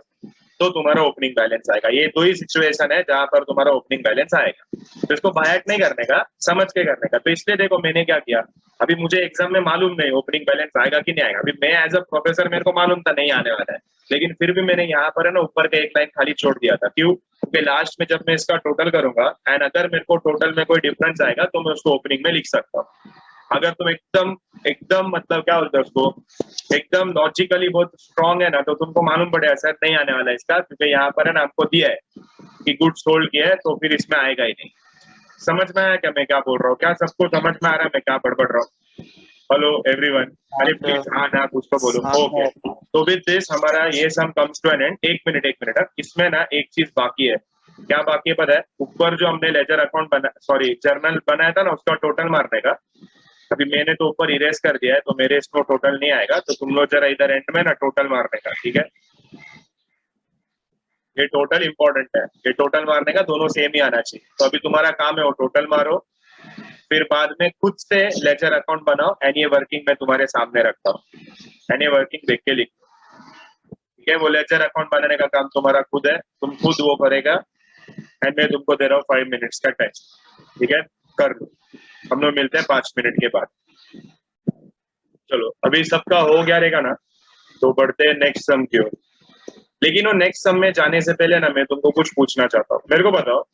तो तुम्हारा ओपनिंग बैलेंस आएगा। ये दो ही सिचुएशन है जहां पर तुम्हारा ओपनिंग बैलेंस आएगा, तो इसको बायट नहीं करने का, समझ के करने का। तो इसलिए देखो मैंने क्या किया, अभी मुझे एग्जाम में मालूम नहीं ओपनिंग बैलेंस आएगा कि नहीं आएगा, अभी मैं एज अ प्रोफेसर मेरे को मालूम था नहीं आने वाला है, लेकिन फिर भी मैंने यहाँ पर है ना ऊपर का एक लाइन खाली छोड़ दिया था, क्यों, क्योंकि लास्ट में जब मैं इसका टोटल करूंगा एंड अगर मेरे को टोटल में कोई डिफरेंस आएगा तो मैं उसको ओपनिंग में लिख सकता हूँ। अगर तुम एकदम मतलब क्या बोलते हैं उसको, एकदम लॉजिकली बहुत स्ट्रांग है ना तो तुमको मालूम पड़ेगा सर नहीं आने वाला है इसका, क्योंकि यहाँ पर है ना आपको दिया है कि गुड्स सोल्ड किया है तो फिर इसमें आएगा ही नहीं। समझ में आया क्या मैं क्या बोल रहा हूँ, क्या सबको समझ में आ रहा है मैं क्या बड़बड़ रहा हूँ? हेलो एवरीवन, अरे प्लीज हाँ ना कुछ तो बोलो। ओके तो विद दिस हमारा ये सम कम्स टू एन एंड। एक मिनट, इसमें ना एक चीज बाकी है। क्या बाकी है पता है? ऊपर जो हमने लेजर अकाउंट बना, सॉरी जर्नल बनाया था ना, उसका टोटल मारने का। अभी मैंने तो ऊपर इरेज कर दिया है, तो मेरे इसको टोटल नहीं आएगा, तो तुम लोग जरा इधर एंड में ना टोटल मारने का, ठीक है? ये टोटल इंपॉर्टेंट है, ये टोटल मारने का दोनों सेम ही आना चाहिए। तो अभी तुम्हारा काम है वो टोटल मारो, फिर बाद में खुद से लेजर अकाउंट बनाओ। एंड ये वर्किंग मैं तुम्हारे सामने रखता हूँ, एंड ये वर्किंग देख के लिखो, ठीक है? वो लेजर अकाउंट बनाने का काम तुम्हारा खुद है, तुम खुद वो करेगा। एंड मैं तुमको दे रहा हूँ 5 मिनट्स का टाइम, ठीक है? कर लो, हम लोग मिलते हैं 5 मिनट के बाद। चलो अभी सबका हो गया रहेगा ना, तो बढ़ते हैं नेक्स्ट सम की ओर। लेकिन वो नेक्स्ट सम में जाने से पहले ना मैं तुमको कुछ पूछना चाहता हूँ। मेरे को बताओ,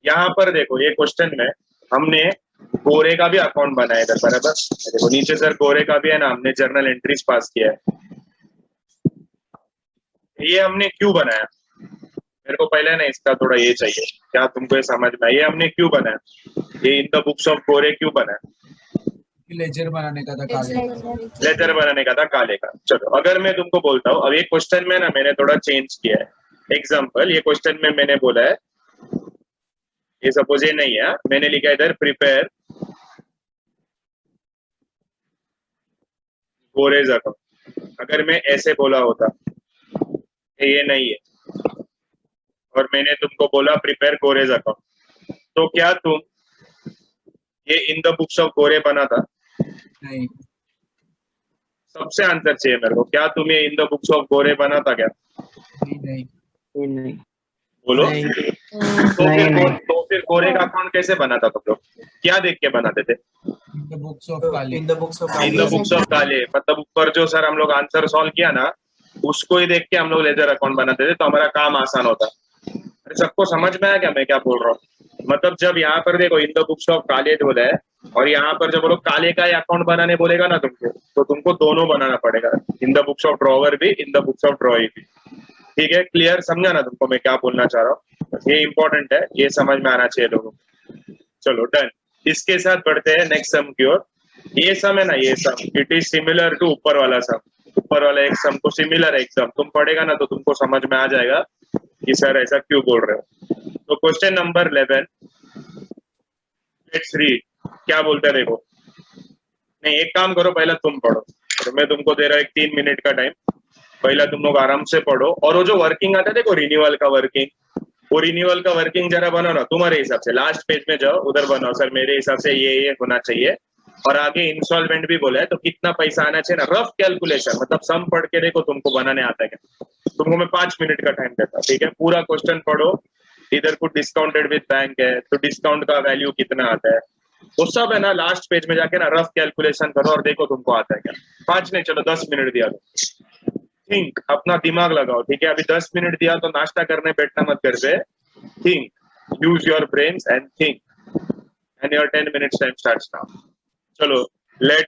यहाँ पर देखो ये क्वेश्चन में हमने गोरे का भी अकाउंट बनाया था, बराबर? देखो नीचे सर गोरे का भी है ना, हमने जर्नल एंट्रीज पास किया है। ये हमने क्यों बनाया? मेरे को पहले ना इसका थोड़ा ये चाहिए, क्या तुमको ये समझ में? ये हमने क्यों बनाया? ये इन द बुक्स ऑफ गोरे क्यों बनाया? लेजर बनाने का था काले का। लेजर बनाने का था काले का। चलो अगर मैं तुमको बोलता हूँ, अब ये क्वेश्चन में ना मैंने थोड़ा चेंज किया है। एग्जाम्पल, ये क्वेश्चन में मैंने बोला है, ये सपोज ये नहीं है, मैंने लिखा इधर प्रिपेयर गोरेज अकाउंट। अगर मैं ऐसे बोला होता, ये नहीं है, और मैंने तुमको बोला प्रिपेयर गोरेज अकाउंट, तो क्या तुम ये इन द बुक्स ऑफ गोरे बना था? नहीं, सबसे आंसर चाहिए मेरे को, क्या तुम ये इन द बुक्स ऑफ गोरे बना था क्या? नहीं। बोलो। नहीं। तो फिर गोरे का अकाउंट कैसे बना था तुम लोग? क्या देख के बनाते थे? इन द बुक्स ऑफ काले। इन द बुक्स ऑफ काले, मतलब ऊपर जो सर हम लोग आंसर सॉल्व किया ना, उसको ही देख के हम लोग लेजर अकाउंट बनाते थे, तो हमारा काम आसान होता। अरे सबको समझ में आया क्या मैं क्या बोल रहा हूँ? मतलब जब यहाँ पर देखो इन द बुक्स ऑफ काले बोला है, और यहाँ पर जब वो लोग काले का अकाउंट बनाने बोलेगा ना तुमको, तो तुमको दोनों बनाना पड़ेगा, in the books of drawer भी, in the books of drawing भी, ठीक है? क्लियर समझा ना तुमको मैं क्या बोलना चाह रहा हूँ? ये इंपॉर्टेंट है, ये समझ में आना चाहिए लोगों को। चलो डन। इसके साथ बढ़ते हैं नेक्स्ट सम की ओर। ये सम है ना, ये सम इट इज सिमिलर टू ऊपर वाला सम। ऊपर वाला एक सम तो सिमिलर है एकदम, तुम पढ़ेगा ना तो तुमको समझ में आ जाएगा कि सर ऐसा क्यों बोल रहे हो। तो क्वेश्चन नंबर 11, लेट्स रीड। क्या बोलते हैं देखो। नहीं, एक काम करो, पहला तुम पढ़ो, तो मैं तुमको दे रहा हूँ एक 3 मिनट का टाइम। पहला तुम लोग आराम से पढ़ो, और वो जो वर्किंग आता है देखो रिन्यूअल का वर्किंग, वो रिन्यूअल का वर्किंग जरा बनाओ ना तुम्हारे हिसाब से। लास्ट पेज में जाओ, उधर बनाओ, सर मेरे हिसाब से ये होना चाहिए। और आगे इंस्टॉलमेंट भी बोला है, तो कितना पैसा आना चाहिए ना, रफ कैलकुलेशन, मतलब सम पढ़ के देखो तुमको बनाने आता है क्या। तुमको मैं 5 मिनट का टाइम देता हूँ, ठीक है? पूरा क्वेश्चन पढ़ो। इधर कुछ डिस्काउंटेड विद बैंक है, तो डिस्काउंट का वैल्यू कितना आता है, वो सब है ना लास्ट पेज में जाके ना रफ कैलकुलेशन करो और देखो तुमको आता है क्या। 5 नहीं, चलो 10 मिनट दिया दो। थिंक, अपना दिमाग लगाओ, ठीक है? अभी 10 मिनट दिया तो नाश्ता करने बैठना मत कर दे। Think, use your brains and think, and your 10 minutes time starts now. चलो लेट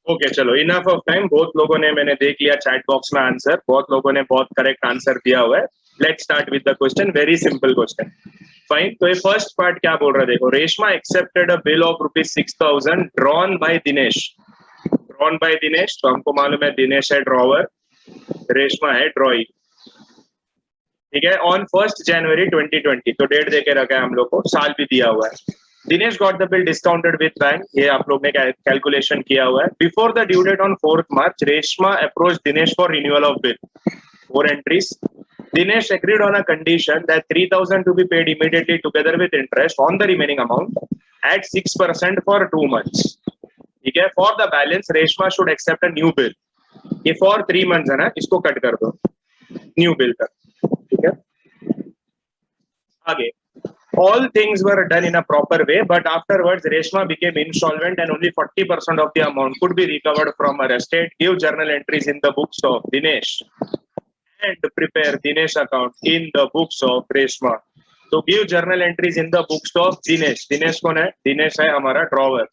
ओके, चलो इनफ ऑफ टाइम। बहुत लोगों ने, मैंने देख लिया चैट बॉक्स में आंसर, बहुत लोगों ने बहुत करेक्ट आंसर दिया हुआ है। Let's start with the question, very simple question. Fine, तो ये फर्स्ट पार्ट क्या बोल रहा है देखो। Reshma accepted a bill of ₹6,000 drawn by Dinesh. Drawn by Dinesh, तो हमको मालूम है दिनेश है ड्रॉवर, रेशमा है ड्रॉई, ठीक है? ऑन 1 जनवरी 2020, तो डेट देके रखा है हम लोग को, साल भी दिया हुआ है। Dinesh got the bill discounted with bank, ये आप लोग ने कैलकुलेशन किया हुआ है। Before the due date on 4 March, Reshma approach Dinesh for renewal of bill. 4 entries. Dinesh agreed on a condition that 3,000 to be paid immediately together with interest on the remaining amount at 6% for 2 months. ठीक है? For the balance, Reshma should accept a new bill. ये for 3 months है ना, इसको cut कर दो new bill तक, ठीक है? आगे, all things were done in a proper way, but afterwards Reshma became insolvent and only 40% of the amount could be recovered from her estate. Give journal entries in the books of Dinesh and prepare Dinesh account in the books of Reshma. तो give journal entries in the books of Dinesh. Dinesh कौन है? दिनेश है हमारा drawer,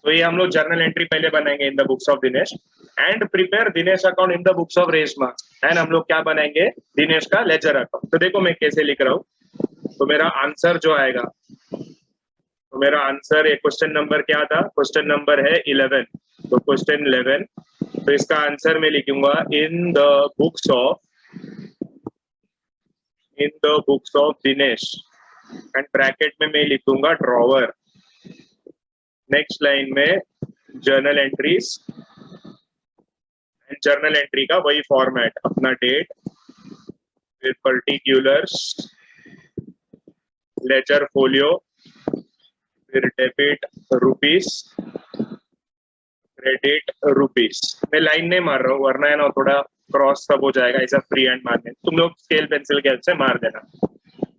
तो ये हम लोग journal entry पहले बनाएंगे इन the books of Dinesh. And prepare Dinesh account in the books of Reshma, and हम लोग क्या बनाएंगे? दिनेश का लेजर अकाउंट। तो देखो मैं कैसे लिख रहा हूँ, तो मेरा आंसर जो आएगा, तो मेरा आंसर, क्वेश्चन नंबर क्या था? क्वेश्चन नंबर है 11, तो क्वेश्चन 11 तो इसका आंसर मैं लिखूंगा इन the books of Dinesh and bracket में मैं लिखूंगा ड्रॉवर। नेक्स्ट लाइन में journal entries, and journal entry का वही फॉर्मेट, अपना डेट फिर पर्टिकुलर्स, लेजर फोलियो, फिर डेबिट रुपीस, क्रेडिट रुपीस। मैं लाइन नहीं मार रहा हूँ वरना है ना थोड़ा क्रॉस सब हो जाएगा, ऐसा फ्री हैंड मारने, तुम लोग स्केल पेंसिल के हेल्प से मार देना।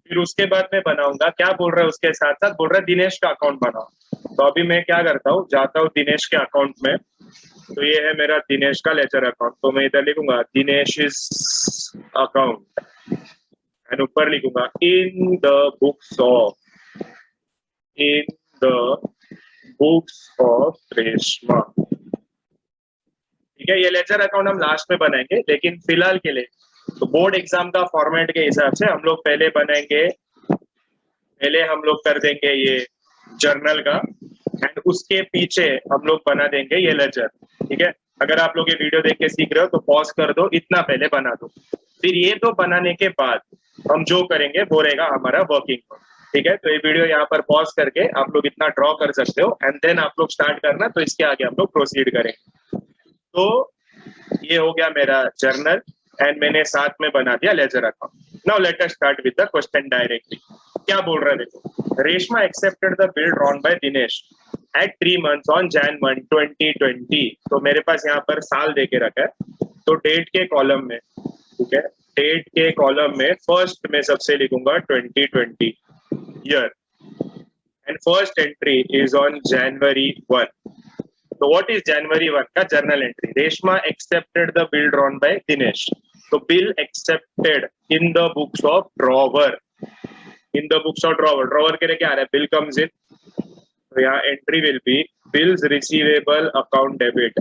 फिर उसके बाद मैं बनाऊंगा, क्या बोल रहा है उसके साथ साथ बोल रहा है दिनेश का अकाउंट बनाओ। तो अभी मैं क्या करता हूँ, जाता हूँ दिनेश के अकाउंट में, तो ये है मेरा दिनेश का लेजर अकाउंट, तो मैं इधर लिखूंगा दिनेश इज अकाउंट एंड ऊपर लिखूंगा इन द बुक्स ऑफ रेशमा। ठीक है, ये लेजर अकाउंट हम लास्ट में बनाएंगे, लेकिन फिलहाल के लिए तो बोर्ड एग्जाम का फॉर्मेट के हिसाब से हम लोग पहले हम लोग कर देंगे ये जर्नल का, एंड उसके पीछे हम लोग बना देंगे ये लेजर। ठीक है, अगर आप लोग ये वीडियो देख के सीख रहे हो तो पॉज कर दो, इतना पहले बना दो, फिर ये तो बनाने के बाद हम जो करेंगे वो रहेगा हमारा वर्किंग। ठीक है, तो ये वीडियो यहाँ पर पॉज करके आप लोग इतना ड्रॉ कर सकते हो एंड देन आप लोग स्टार्ट करना, तो इसके आगे हम लोग प्रोसीड करेंगे। तो ये हो गया मेरा जर्नल एंड मैंने साथ में बना दिया ledger account. Now let us start with the question directly. क्या बोल रहा है देखो, Reshma accepted the bill drawn by Dinesh at 3 months on Jan 1, 2020। तो मेरे पास यहाँ पर साल दे के रखा है, तो डेट के कॉलम में, ठीक है, डेट के कॉलम में फर्स्ट में सबसे लिखूंगा 2020 year and first entry is on January 1। तो व्हाट इज January 1 का journal entry, Reshma accepted the bill drawn by Dinesh. तो bill accepted in the books of drawer, in the books of drawer, drawer के लिए क्या आ रहा है, बिल कम्स इन, तो यहाँ entry will be bills receivable account debit,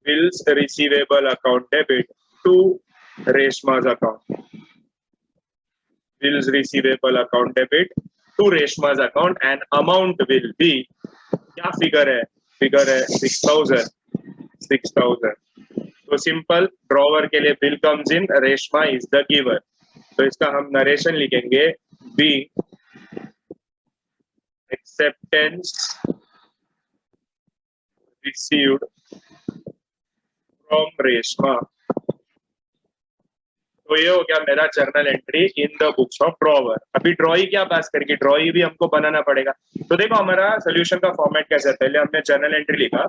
bills receivable account debit to Reshma's account, bills receivable account debit to Reshma's account and amount will be, क्या figure है 6000। तो सिंपल, ड्रॉवर के लिए bill comes in, Reshma is the giver, तो इसका हम narration लिखेंगे be acceptance received from Reshma. तो ये हो गया मेरा journal entry in the books of drawer. अभी ड्रॉई क्या पास करेगी, ड्रॉई भी हमको बनाना पड़ेगा। तो देखो हमारा सोल्यूशन का फॉर्मेट कैसा है, पहले हमने जर्नल एंट्री लिखा,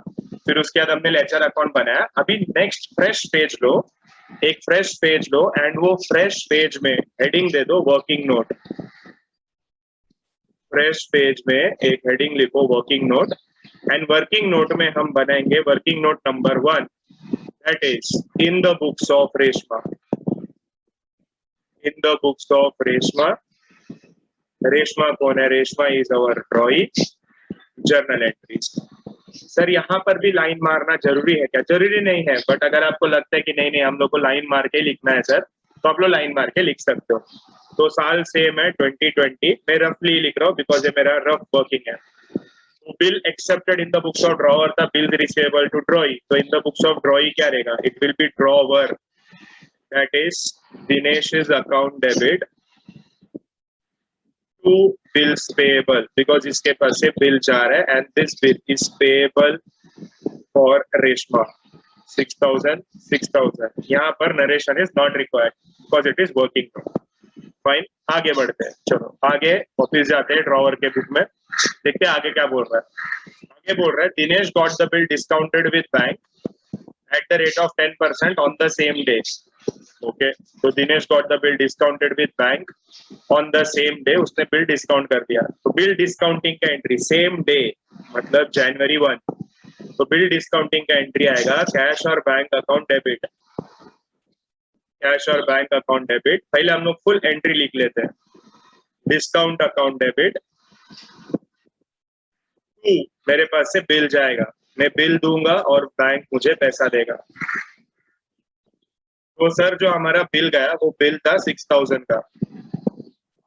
फिर उसके बाद हमने लेजर अकाउंट बनाया। अभी नेक्स्ट फ्रेश पेज लो, एक फ्रेश पेज लो एंड वो फ्रेश पेज में हेडिंग दे दो वर्किंग नोट। फ्रेश पेज में एक हेडिंग लिखो working note, and working note में हम बनाएंगे working note number 1, that is in the books of Reshma, in the books of Reshma. Reshma कौन है, Reshma is our ड्रॉई, journal entries. Sir यहाँ पर भी लाइन मारना जरूरी है क्या, जरूरी नहीं है, बट अगर आपको लगता है कि नहीं नहीं हम लोग को लाइन मार के लिखना है सर, तो आप लोग लाइन मार के लिख सकते हो। तो साल सेम है 2020, मैं रफली लिख रहा हूँ बिकॉज ये मेरा रफ वर्किंग है। तो bill accepted in the books of drawer था बिल रिसीवेबल टू ड्रॉई, तो in the books of drawee क्या रहेगा, it will be drawer, that is Dinesh's account debit to bills payable, because इसके पास से बिल जा रहा है and this bill is payable for Reshma 6000। यहाँ पर narration is not required because it is working. Fine, आगे बढ़ते हैं, चलो आगे वापिस जाते हैं ड्रॉवर के बुक में, देखते हैं आगे क्या बोल रहा है। आगे बोल रहा है Dinesh got the bill discounted with bank at the rate of 10% on the same day. Okay, तो Dinesh got the bill discounted with bank on the same day, उसने बिल डिस्काउंट कर दिया। तो बिल डिस्काउंटिंग का एंट्री सेम डे मतलब January 1, तो bill discounting का entry आएगा कैश और बैंक अकाउंट डेबिट, कैश और बैंक अकाउंट डेबिट। पहले हम लोग फुल एंट्री लिख लेते हैं, डिस्काउंट अकाउंट डेबिट मेरे पास से बिल जाएगा, मैं बिल दूंगा और बैंक मुझे पैसा देगा। तो सर जो हमारा बिल गया वो बिल था 6000 का,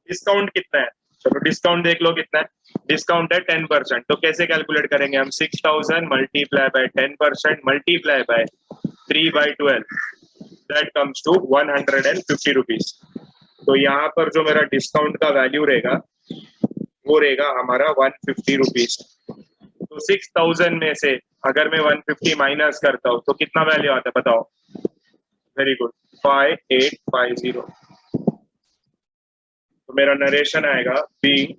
डिस्काउंट कितना है चलो डिस्काउंट देख लो कितना है, डिस्काउंट है 10%, तो कैसे कैलकुलेट करेंगे हम? 6000 multiply by 10% multiply by 3/12, that comes to 150 rupees. तो यहाँ पर जो मेरा डिस्काउंट का वैल्यू रहेगा वो रहेगा हमारा 150 रुपीज। तो 6000 में से अगर मैं 150 माइनस करता हूँ तो कितना वैल्यू आता है बताओ? Very good, 5850। तो मेरा नरेशन आएगा being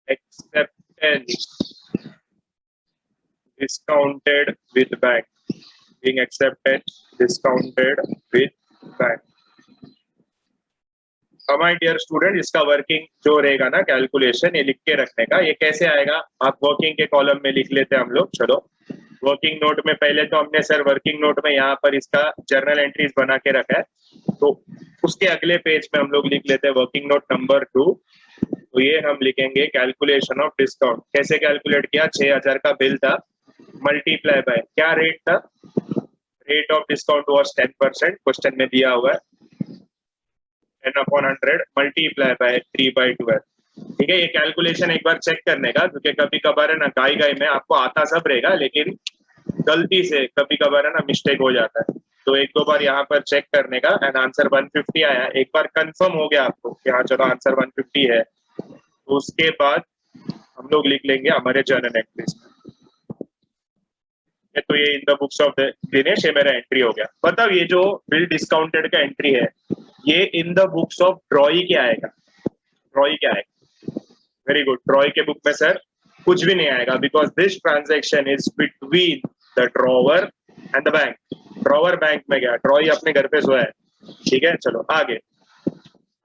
accepted discounted with bank, being accepted discounted with bank. My dear student, इसका वर्किंग जो रहेगा ना कैलकुलेशन, ये लिख के रखने का। ये कैसे आएगा? आप वर्किंग के कॉलम में लिख लेते हैं हम लोग। चलो वर्किंग नोट में पहले तो हमने सर वर्किंग नोट में यहाँ पर इसका जर्नल एंट्रीज बना के रखा है, तो उसके अगले पेज में हम लोग लिख लेते हैं वर्किंग नोट नंबर 2। तो ये हम लिखेंगे कैलकुलेशन ऑफ डिस्काउंट। कैसे कैलकुलेट किया? 6000 का बिल था, मल्टीप्लाई बाय क्या रेट था? Rate of discount was 10%, question में दिया हुआ है 10/100 मल्टीप्लाई बाय 3/12। ठीक है, ये कैलकुलेशन एक बार चेक करने का, क्योंकि कभी कभार है ना गाय में आपको आता सब रहेगा, लेकिन गलती से कभी कभार है ना मिस्टेक हो जाता है। तो एक दो बार यहाँ पर चेक करने का। एंड आंसर 150 आया, एक बार कंफर्म हो गया आपको कि हाँ चलो आंसर 150 है, तो उसके बाद हम लोग लिख लेंगे हमारे जर्नल एंट्रीज में। तो ये in the books of Dinesh, ये मेरा एंट्री हो गया। बताओ ये जो बिल डिस्काउंटेड का एंट्री है, ये in the books of drawee क्या आएगा? ड्रॉई क्या आएगा? वेरी गुड, ड्रॉई के बुक में सर कुछ भी नहीं आएगा, because this transaction is between the drawer and the bank. Drawer bank में गया, ड्रॉई अपने घर पे सोया है। ठीक है, चलो आगे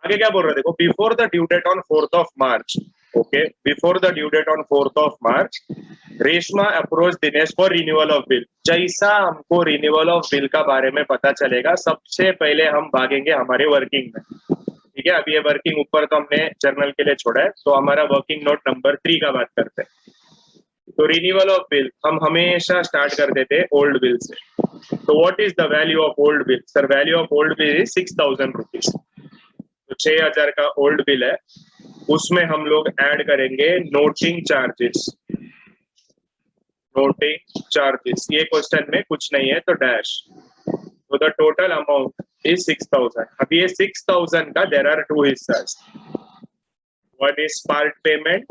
आगे क्या बोल रहे? देखो, before the due date on 4th of March, okay, before the due date on 4th of March, Reshma approach Dinesh for renewal of bill. जैसा हमको रिन्यूअल ऑफ बिल का बारे में पता चलेगा, सबसे पहले हम भागेंगे हमारे वर्किंग में। ठीक है, अभी ये वर्किंग ऊपर तो हमने जर्नल के लिए छोड़ा है, तो हमारा वर्किंग नोट नंबर 3 का बात करते हैं। तो रिन्यूअल ऑफ बिल हम हमेशा स्टार्ट कर देते हैं ओल्ड बिल से। तो what is the value of old bill? Sir value of old bill is 6000 rupees. तो 6000 का ओल्ड बिल है, उसमें हम लोग ऐड करेंगे नोटिंग चार्जेस। नोटिंग चार्जेस, ये क्वेश्चन में कुछ नहीं है तो डैश। तो द टोटल अमाउंट इज 6000। अब ये 6000 का देयर आर 2 हिस्सास, one is part payment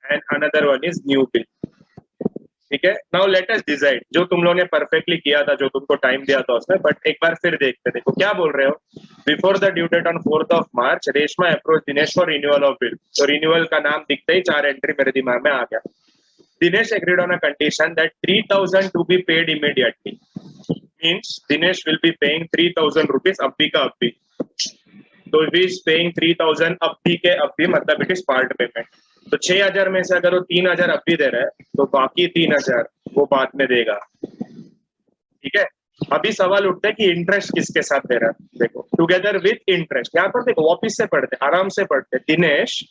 and another one is new bill. ठीक है, नाउ लेट अस डिसाइड। जो तुम लोगों ने परफेक्टली किया था, जो तुमको टाइम दिया था उसमें, बट एक बार फिर देखते। देखो क्या बोल रहे हो? Before the due date on 4th of March, Reshma approach Dinesh for renewal of bill. तो रिन्यूअल का नाम दिखते ही 4 एंट्री मेरे दिमाग में आ गया। Dinesh agreed on a condition that 3000 to be paid immediately. Means Dinesh will be paying 3000 rupees अभी का अभी। तो he is paying 3000 अभी के अभी, मतलब इट इज पार्ट पेमेंट। तो 6000 में से अगर वो 3000 अभी दे रहा है, तो बाकी 3000 वो बाद में देगा। ठीक है, अभी सवाल उठता है कि इंटरेस्ट किसके साथ दे रहा है? देखो, टुगेदर विथ इंटरेस्ट। यहाँ पर देखो वापिस से पढ़ते, आराम से पढ़ते। Dinesh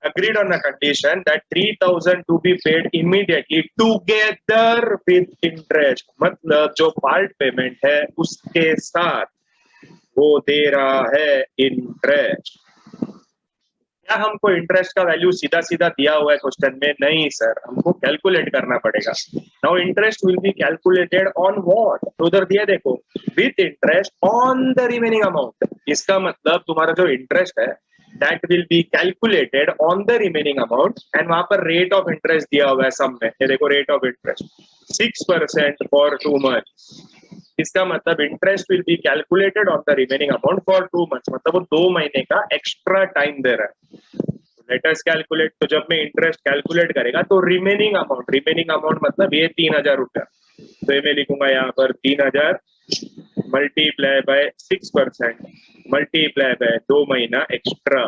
agreed on a condition that 3000 to be paid immediately together with interest। मतलब जो पार्ट पेमेंट है उसके साथ वो दे रहा है इंटरेस्ट। क्या हमको इंटरेस्ट का वैल्यू सीधा सीधा दिया हुआ है क्वेश्चन में? नहीं सर, हमको कैलकुलेट करना पड़ेगा। Now interest will be calculated on what? तो उधर दिया देखो, with interest on the remaining amount. इसका मतलब तुम्हारा जो इंटरेस्ट है that will be calculated on the remaining amount, and वहां पर रेट ऑफ इंटरेस्ट दिया हुआ है सम में। ये देखो rate of interest 6% for 2 months। इसका मतलब interest will be calculated on the remaining amount for 2 months, मतलब वो 2 महीने का एक्स्ट्रा टाइम दे रहा है। Let us calculate. तो जब मैं इंटरेस्ट कैलकुलेट करेगा तो रिमेनिंग अमाउंट मतलब ये 3000 रुपया। तो ये मैं लिखूंगा यहाँ पर 3000 मल्टीप्लाई बाय 6% मल्टीप्लाई बाय 2 महीना एक्स्ट्रा।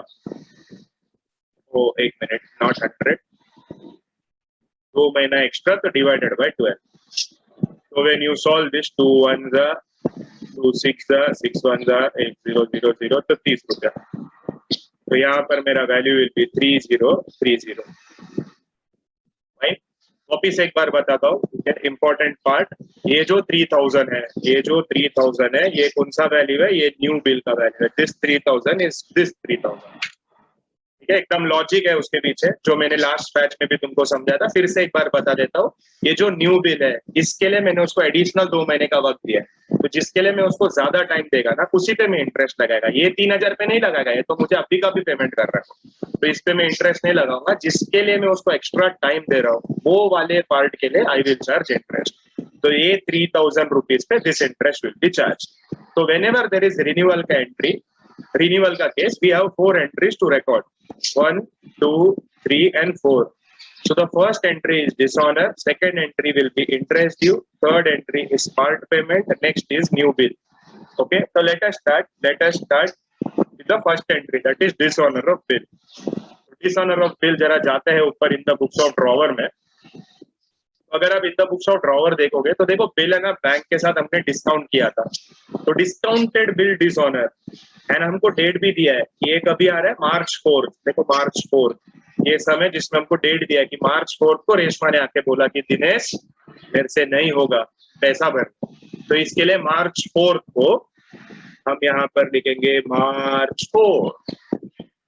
ओ एक मिनट, नॉट 100, 2 महीना एक्स्ट्रा, तो divided by 12। So when you solve this, 2 1s are 2 6 are 6 1s are 8000, तो 30 रुपया। तो यहाँ पर मेरा वैल्यू विल बी 3030। वापिस एक बार बताता हूँ, इंपॉर्टेंट पार्ट। ये जो 3000 है, ये जो 3000 है, ये कौन सा वैल्यू है? ये न्यू बिल का वैल्यू है। This 3000 is this 3000। ठीक है, एकदम लॉजिक है उसके पीछे, जो मैंने लास्ट बैच में भी तुमको समझाया था। फिर से एक बार बता देता हूँ। ये जो न्यू बिल है, इसके लिए मैंने उसको एडिशनल 2 महीने का वक्त दिया है। तो जिसके लिए मैं उसको ज्यादा टाइम देगा ना, उसी पे मैं इंटरेस्ट लगाएगा। ये 3000 पे नहीं लगाएगा, ये तो मुझे अभी का भी पेमेंट कर रहा है, तो इस पे मैं इंटरेस्ट नहीं लगाऊंगा। जिसके लिए मैं उसको एक्स्ट्रा टाइम दे रहा हूँ, वो वाले पार्ट के लिए आई विल चार्ज इंटरेस्ट। तो ये 3000 रुपीज पे this interest will be charge. तो whenever there is renewal का एंट्री, रिन्यूअल का case, we have 4 entries to record, 1, 2, 3 and 4. So the first entry is dishonor, second entry will be interest due, third entry is part payment, next is new bill. Okay, so let us start with the first entry, that is dishonor of bill. Dishonor of bill जरा जाते हैं ऊपर इन the books of drawer में। अगर आप इन the books of drawer देखोगे तो देखो, बिल है ना, बैंक के साथ हमने डिस्काउंट किया था, तो डिस्काउंटेड बिल डिसऑनर, एंड हमको डेट भी दिया है कि ये कभी आ रहा है, March 4। देखो March 4 ये समय जिसमें हमको डेट दिया है कि March 4 को रेशमा ने आके बोला कि दिनेश मेरे से नहीं होगा पैसा भर। तो इसके लिए March 4 को हम यहाँ पर लिखेंगे March 4।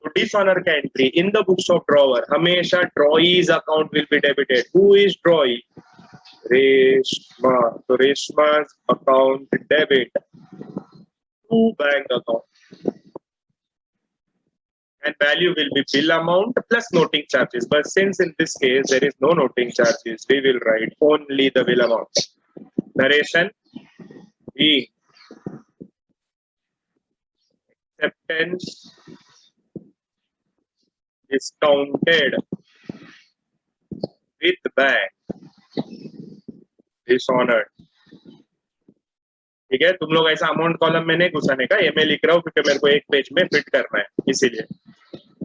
तो डिसऑनर का entry in the books of drawer, हमेशा drawee's account will be debited. Who is drawee? Reshma. तो Reshma's account debit to bank account, and value will be bill amount plus noting charges. But since in this case there is no noting charges, we will write only the bill amount. Narration B. Acceptance discounted with bank dishonored. ठीक है, तुम लोग ऐसा amount column में नहीं घुसाने का, ये मैं लिख रहा हूँ क्योंकि मेरे को एक पेज में फिट करना है, इसीलिए।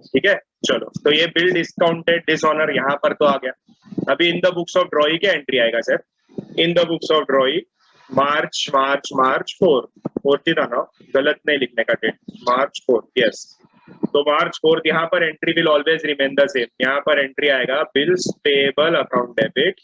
ठीक है, चलो, तो ये बिल डिस्काउंटेड डिसऑनर यहाँ पर तो आ गया। अभी इन द बुक्स ऑफ ड्रॉई क्या एंट्री आएगा sir? In the books of ड्रॉई March 4 होती था ना, गलत नहीं लिखने का डेट, March 4, यस। तो March 4 यहाँ पर entry will always remain the same. यहाँ पर एंट्री आएगा bills payable account debit,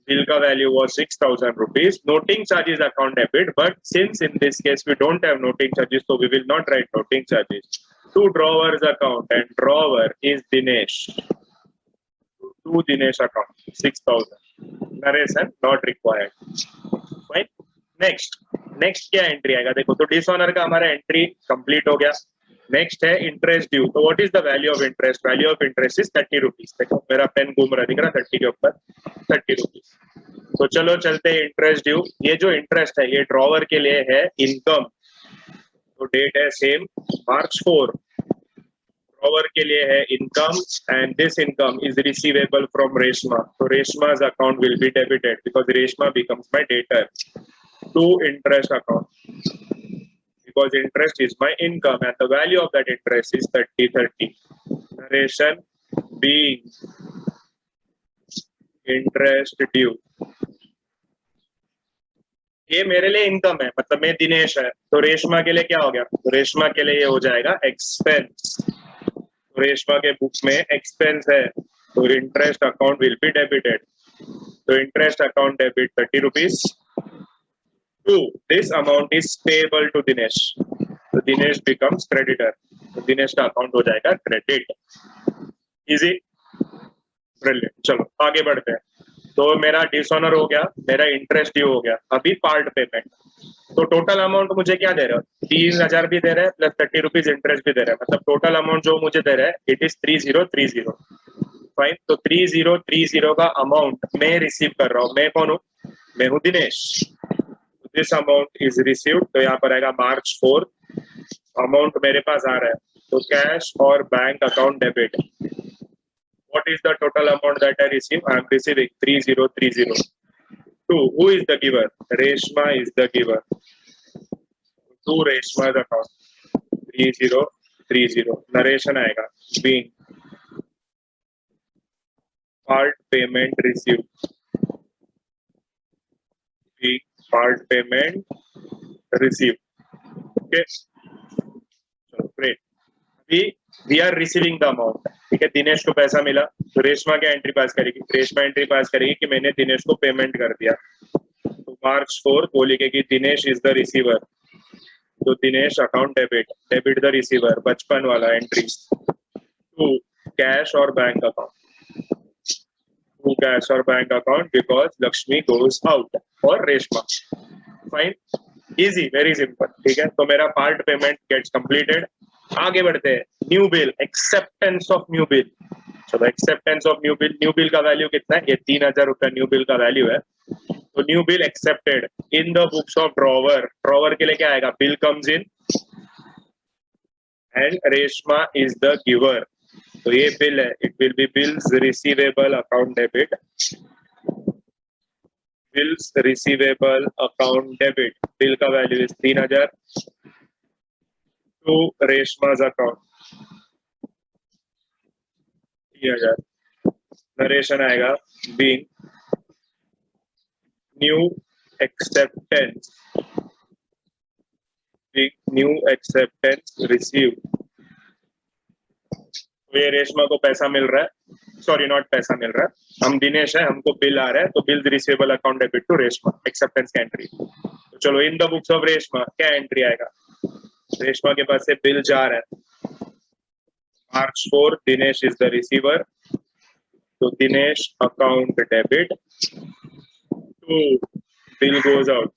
bill का value was 6,000 rupees. Noting charges account debit, but since in this case we don't have noting charges, so we will not write noting charges. To drawers account, and drawer is Dinesh. To Dinesh account, 6,000. Narration not required. Fine. Next क्या entry आएगा? देखो, तो dishonour का हमारा entry complete हो गया। Next है interest due. तो what is the value of interest? Value of interest is 30 rupees. देखो मेरा पेन घूम रहा दिख रहा, 30 के ऊपर 30 रुपीज। तो चलो चलते हैं इंटरेस्ट ड्यू। ये जो इंटरेस्ट है ये ड्रॉवर के लिए है इनकम, तो डेट है सेम March 4। ड्रॉवर के लिए है income, and this income is receivable from Reshma. तो Reshma's account will be debited because Reshma becomes my debtor to interest account, because interest is my income and the value of that interest is 30. Narration being interest due. ये मेरे लिए income है, मतलब मैं दिनेश है, तो रेशमा के लिए क्या हो गया? तो रेशमा के लिए ये हो जाएगा एक्सपेंस। तो रेशमा के बुक्स में एक्सपेंस है, तो interest account will be debited. तो interest account debit 30 rupees. 2. This amount is payable to Dinesh. So Dinesh becomes creditor. तो दिनेश का अकाउंट हो जाएगा क्रेडिट। Easy, brilliant. चलो आगे बढ़ते हैं। तो मेरा डिसऑनर हो गया, मेरा इंटरेस्ट ड्यू हो गया। अभी पार्ट पेमेंट। तो टोटल अमाउंट मुझे क्या दे रहे हो? 3000 भी दे रहे हैं प्लस 30 रुपीज इंटरेस्ट भी दे रहे हैं, मतलब टोटल अमाउंट जो मुझे दे रहे हैं इट इज 3030। फाइन, तो 3030 का अमाउंट मैं रिसीव कर रहा हूँ। मैं कौन हूँ? मैं हूँ Dinesh. This amount is received, तो यहाँ पर आएगा March 4। अमाउंट मेरे पास आ रहा है, तो कैश और bank account debit. What is the total amount that I receive? I am receiving 3030. 2. Who is the giver? Reshma is the giver. To Reshma's account 3030. Narration आएगा being part payment received. Being part payment received. Okay, so great. We are receiving the amount, ठीक है। दिनेश को पैसा मिला तो रेशमा क्या entry पास करेगी, Reshma entry पास करेगी कि मैंने दिनेश को पेमेंट कर दिया। तो मार्च 4 वो लिखेगी दिनेश इज द रिसीवर, तो Dinesh account debit, debit the receiver, बचपन वाला एंट्री टू कैश और बैंक अकाउंट, टू कैश और bank account because Lakshmi goes out और Reshma. Fine, easy, very simple, ठीक है। तो मेरा पार्ट पेमेंट गेट्स कंप्लीटेड। आगे बढ़ते हैं, new bill, acceptance of new bill. चलो एक्सेप्टेंस ऑफ न्यू बिल का वैल्यू कितना है, ये 3000 रुपया न्यू बिल का वैल्यू है। तो new bill accepted in the books of drawer, drawer के लिए क्या आएगा, bill comes in and Reshma is the giver. तो ये बिल है, it will be bills receivable account debit, bills receivable account debit, bill का value is 3000 to Reshma's account 3000। Narration आएगा being new acceptance, new acceptance receive. तो ये रेशमा को पैसा मिल रहा है, सॉरी नॉट पैसा मिल रहा है, हम दिनेश है, हमको बिल आ रहा है, तो bill receivable account debit to Reshma, acceptance का एंट्री। तो चलो in the books of Reshma क्या एंट्री आएगा, रेशमा के पास से बिल जा रहा है, March 4 Dinesh is the receiver, तो Dinesh account debit to bill goes out,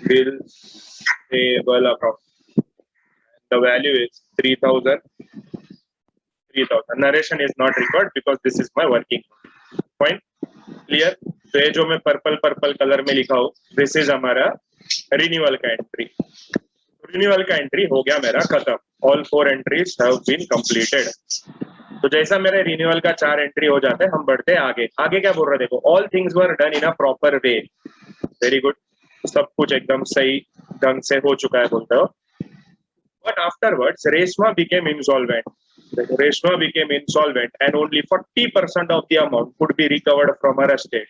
bill payable account, the value is 3000। Narration is not required because this is my working point, clear. तो ये जो मैं पर्पल कलर में लिखा हूं, दिस इज हमारा renewal का एंट्री। रिन्यूअल का एंट्री हो गया मेरा खत्म, all 4 entries have been completed. तो जैसा मेरे रिन्यूअल का 4 एंट्री हो जाते हैं, हम बढ़ते हैं आगे। आगे क्या बोल रहे, देखो, all things were done in a proper way, very good, सब कुछ एकदम सही ढंग से हो चुका है बोलते हो। But afterwards Reshma became insolvent, Reshma became insolvent and only 40% of the amount could be recovered from her estate.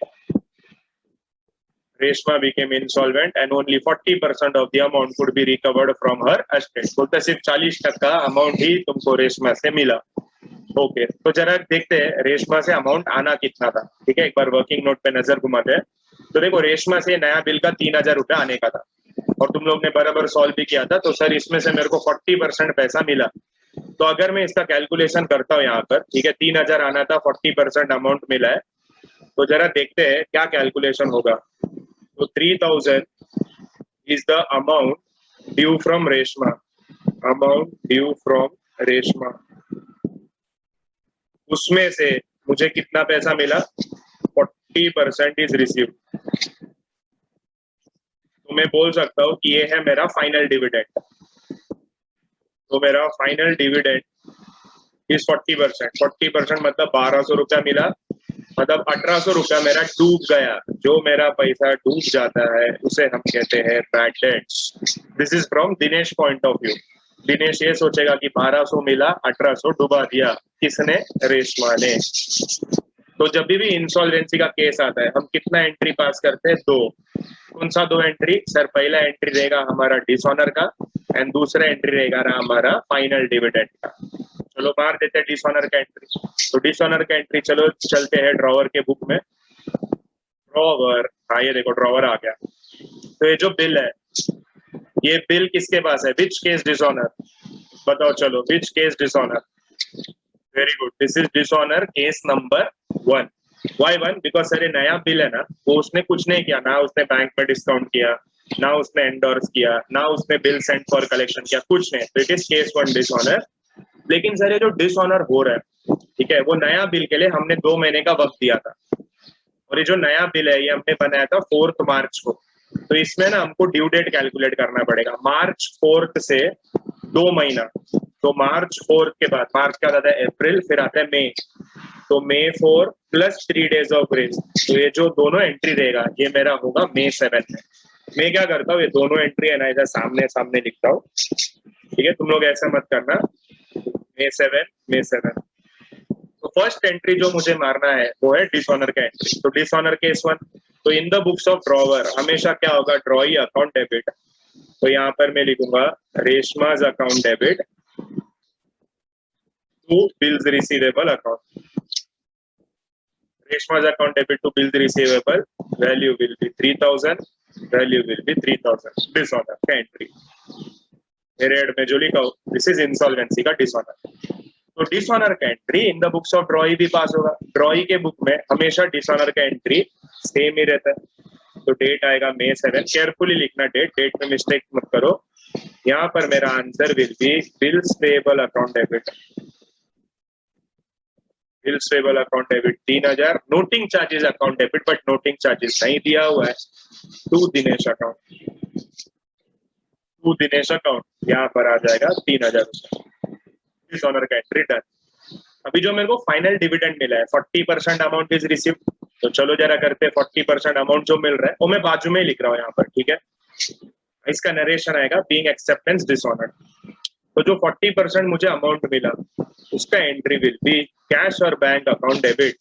Reshma became insolvent and only 40% of the amount could be recovered from her estate. बोलते सिर्फ 40% amount ही तुमको रेशमा से मिला। Okay, तो जरा देखते हैं रेशमा से अमाउंट आना कितना था, ठीक है। एक बार वर्किंग नोट पे नजर घुमाते हैं। तो देखो रेशमा से नया बिल का 3000 रुपया आने का था और तुम लोग ने बराबर सॉल्व भी किया था, तो सर इसमें से मेरे को 40% पैसा मिला। तो अगर मैं इसका कैलकुलेशन करता हूँ यहाँ पर, ठीक है, 3000 आना था, 40% अमाउंट मिला है, तो जरा देखते हैं क्या कैलकुलेशन होगा। तो 3000 is the amount due from Reshma, amount due from Reshma, उसमें से मुझे कितना पैसा मिला, 40% is received। तो मैं बोल सकता हूँ कि ये है मेरा फाइनल डिविडेंड। तो मेरा फाइनल डिविडेंड इज 40%, 40% मतलब 1200 रुपया मिला, मतलब 1800 रुपया मेरा डूब गया। जो मेरा पैसा डूब जाता है उसे हम कहते हैं bad debts. This is from Dinesh point of view. Dinesh ये सोचेगा कि 1200 मिला, 1800 डुबा दिया, किसने, रेशमा ने। तो जब भी इंसॉल्वेंसी का केस आता है, हम कितना एंट्री पास करते हैं, 2। कौन सा 2 एंट्री, सर पहला एंट्री रहेगा हमारा डिसऑनर का एंड दूसरा एंट्री रहेगा हमारा फाइनल डिविडेंड का। चलो मार देते हैं डिसऑनर का एंट्री। तो डिसऑनर का एंट्री, चलो चलते हैं ड्रॉवर के बुक में। ड्रॉवर, हाँ ये देखो ड्रॉवर आ गया। तो ये जो बिल है, ये बिल किसके पास है, विच केस डिसऑनर, बताओ चलो, which case dishonour. Very good, this is dishonour case number 1। Why 1? Because sir ये नया बिल है ना, वो उसने कुछ नहीं किया, ना उसने बैंक में डिस्काउंट किया, ना उसने एंडोर्स किया, ना उसने बिल सेंड फॉर कलेक्शन किया, कुछ नहीं। तो इट इज केस 1 डिसऑनर। लेकिन सर ये जो डिसऑनर हो रहा है, ठीक है, वो नया बिल के लिए हमने 2 महीने का वक्त दिया था, और ये जो नया बिल है ये हमने बनाया था 4 मार्च को। तो इसमें ना हमको ड्यू डेट कैलकुलेट करना पड़ेगा, मार्च 4 से 2 महीना। तो मार्च 4 के बाद, मार्च क्या आता है, अप्रैल, फिर आता है मई, तो मई 4 प्लस 3 डेज ऑफ ग्रेस। तो ये जो दोनों एंट्री रहेगा ये मेरा होगा मई 7 में। मैं क्या करता हूँ, ये दोनों एंट्री है ना इधर सामने सामने लिखता हूँ, ठीक है, तुम लोग ऐसा मत करना। मई 7। तो फर्स्ट एंट्री जो मुझे मारना है वो है डिसऑनर का एंट्री। तो डिसऑनर केस 1, तो in the books of drawer हमेशा क्या होगा, ड्रॉ ही अकाउंट डेबिट। तो यहाँ पर मैं लिखूंगा Reshma's account debit to bills receivable account. Reshma's account debit to bills receivable, value will be 3000, value will be 3000. Dishonor का entry. मेरे एड में जो लिखा हो, this is insolvency का dishonor. तो डिसऑनर का entry in the books of drawee भी पास होगा. ड्रॉई के बुक में हमेशा डिसऑनर का एंट्री सेम ही रहता है. तो डेट आएगा May 7. केयरफुली लिखना डेट में मिस्टेक मत करो. यहाँ पर मेरा answer will be bills payable account debit. Bills payable account debit 3000. Noting charges account debit, but noting charges नहीं दिया हुआ है. टू दिनेश अकाउंट यहाँ पर आ जाएगा 3000 रुपए. डिसऑनर का एंट्री डन. अभी जो मेरे को फाइनल डिविडेंड मिला है 40% अमाउंट इज रिसीव्ड. तो चलो जरा करते हैं 40% अमाउंट जो मिल रहा है वो मैं बाजू में लिख रहा हूँ यहाँ पर. ठीक है, इसका नरेशन आएगा बीइंग एक्सेप्टेंस डिसऑनर्ड. तो जो 40% मुझे अमाउंट मिला उसका एंट्री विल बी कैश और बैंक अकाउंट डेबिट.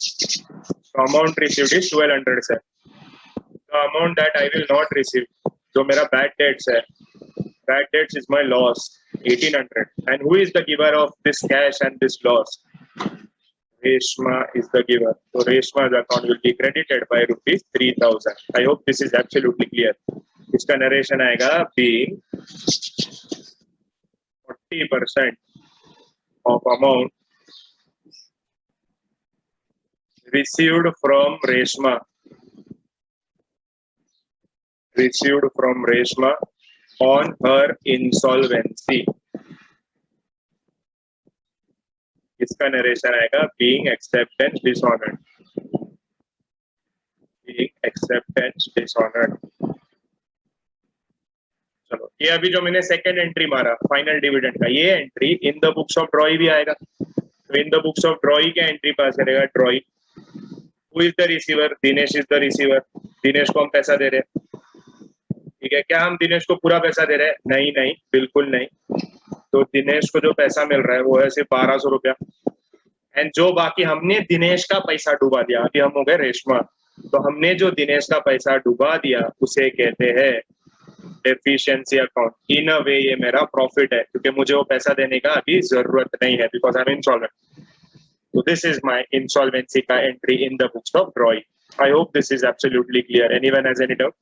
तो अमाउंट रिसीव्ड इज 1200 से. The amount that I will not receive, जो मेरा बैड डेट्स है, bad debts is my loss 1800. And who is the giver of this cash and this loss? Reshma is the giver. So Reshma's account will be credited by rupees 3000. I hope this is absolutely clear. इसका narration आएगा being 40% of amount received from Reshma on her insolvency. इसका narration आएगा being acceptance dishonored. चलो, ये अभी जो मैंने second entry मारा फाइनल डिविडेंड का, ये entry in the books of drawee भी आएगा. तो इन द बुक्स ऑफ ड्रॉई का एंट्री पास करेगा ड्रॉई. Who is the receiver? Dinesh is the receiver. Dinesh को हम पैसा दे रहे हैं. ठीक है, क्या हम दिनेश को पूरा पैसा दे रहे हैं? नहीं, बिल्कुल नहीं. तो दिनेश को जो पैसा मिल रहा है वो है सिर्फ 1200 रुपया. एंड जो बाकी हमने दिनेश का पैसा डुबा दिया, अभी हम हो गए रेशमा, तो हमने जो दिनेश का पैसा डुबा दिया उसे कहते हैं डेफिशिएंसी अकाउंट. इन अ वे ये मेरा प्रॉफिट है क्योंकि मुझे वो पैसा देने का अभी जरूरत नहीं है, बिकॉज आई एम इंसॉल्वेंट. तो दिस इज माय इंसॉल्वेंसी का entry in the books of drawee. I hope this is absolutely clear. Anyone has any doubt?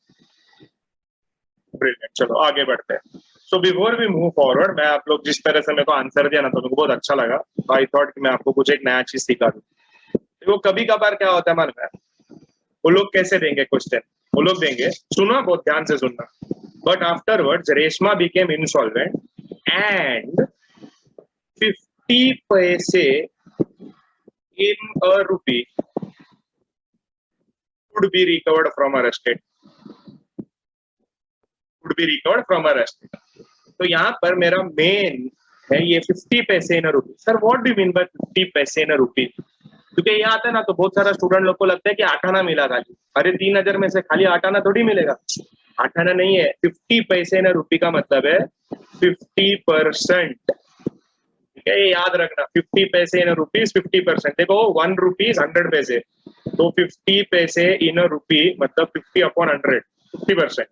Brilliant. चलो आगे बढ़ते हैं. So before we move forward, मैं आप लोग जिस तरह से मेरे को आंसर दिया ना तो मेरे को बहुत अच्छा लगा. आई थॉट कि मैं आपको कुछ एक नया चीज सिखा दूं. तो कभी कभार क्या होता है मालूम है, वो लोग कैसे देंगे क्वेश्चन, वो लोग देंगे, सुनो बहुत ध्यान से सुनना. But afterwards Reshma became insolvent and 50 पैसे in a rupee could be recovered from her estate. तो यहाँ पर मेरा मेन है ये 50 पैसे in rupee. Sir what do you mean by 50 पैसे इन रुपी? क्योंकि यहाँ आता है ना तो बहुत सारा स्टूडेंट लोग को लगता है कि 8 आना मिला खाली. अरे 3000 में से खाली 8 आना थोड़ी मिलेगा. 8 आना नहीं है. 50 पैसे इन रुपी का मतलब है 50%. ठीक है, ये याद रखना. 50 पैसे इन रुपीज 50%. देखो 1 रुपीज 100 पैसे, तो 50 पैसे इन रुपी मतलब 50/100, 50%.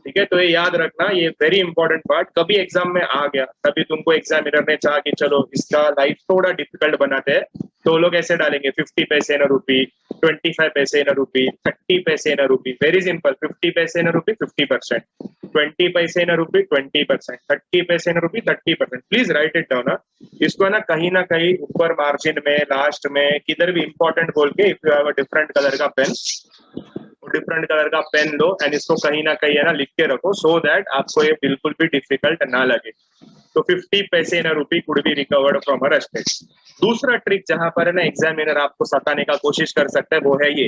ठीक है, तो ये याद रखना. ये वेरी इंपॉर्टेंट पार्ट. कभी एग्जाम में आ गया, कभी तुमको एग्जामिनर ने चाहा कि चलो इसका लाइफ थोड़ा डिफिकल्ट बनाते हैं, तो लोग ऐसे डालेंगे 50 पैसे इन रुपी, 25 पैसे इन रुपी, 30 पैसे इन रुपी. Very simple. 50 पैसे इन रुपी 50%, 20 पैसे इन रुपी 20%, 30 पैसे in rupee 30%. Please right it down. इसको ना कहीं ऊपर मार्जिन में, लास्ट में, किधर भी इंपॉर्टेंट बोल के, if you have a different colour का पेन, डिफरेंट कलर का पेन लो एंड इसको कहीं ना कहीं है ना लिख के रखो, सो दैट आपको ये बिल्कुल भी डिफिकल्ट ना लगे. तो 50 पैसे in rupee could be recovered from her estate. दूसरा ट्रिक जहां पर है ना एग्जामिनर आपको सताने का कोशिश कर सकता है वो है ये.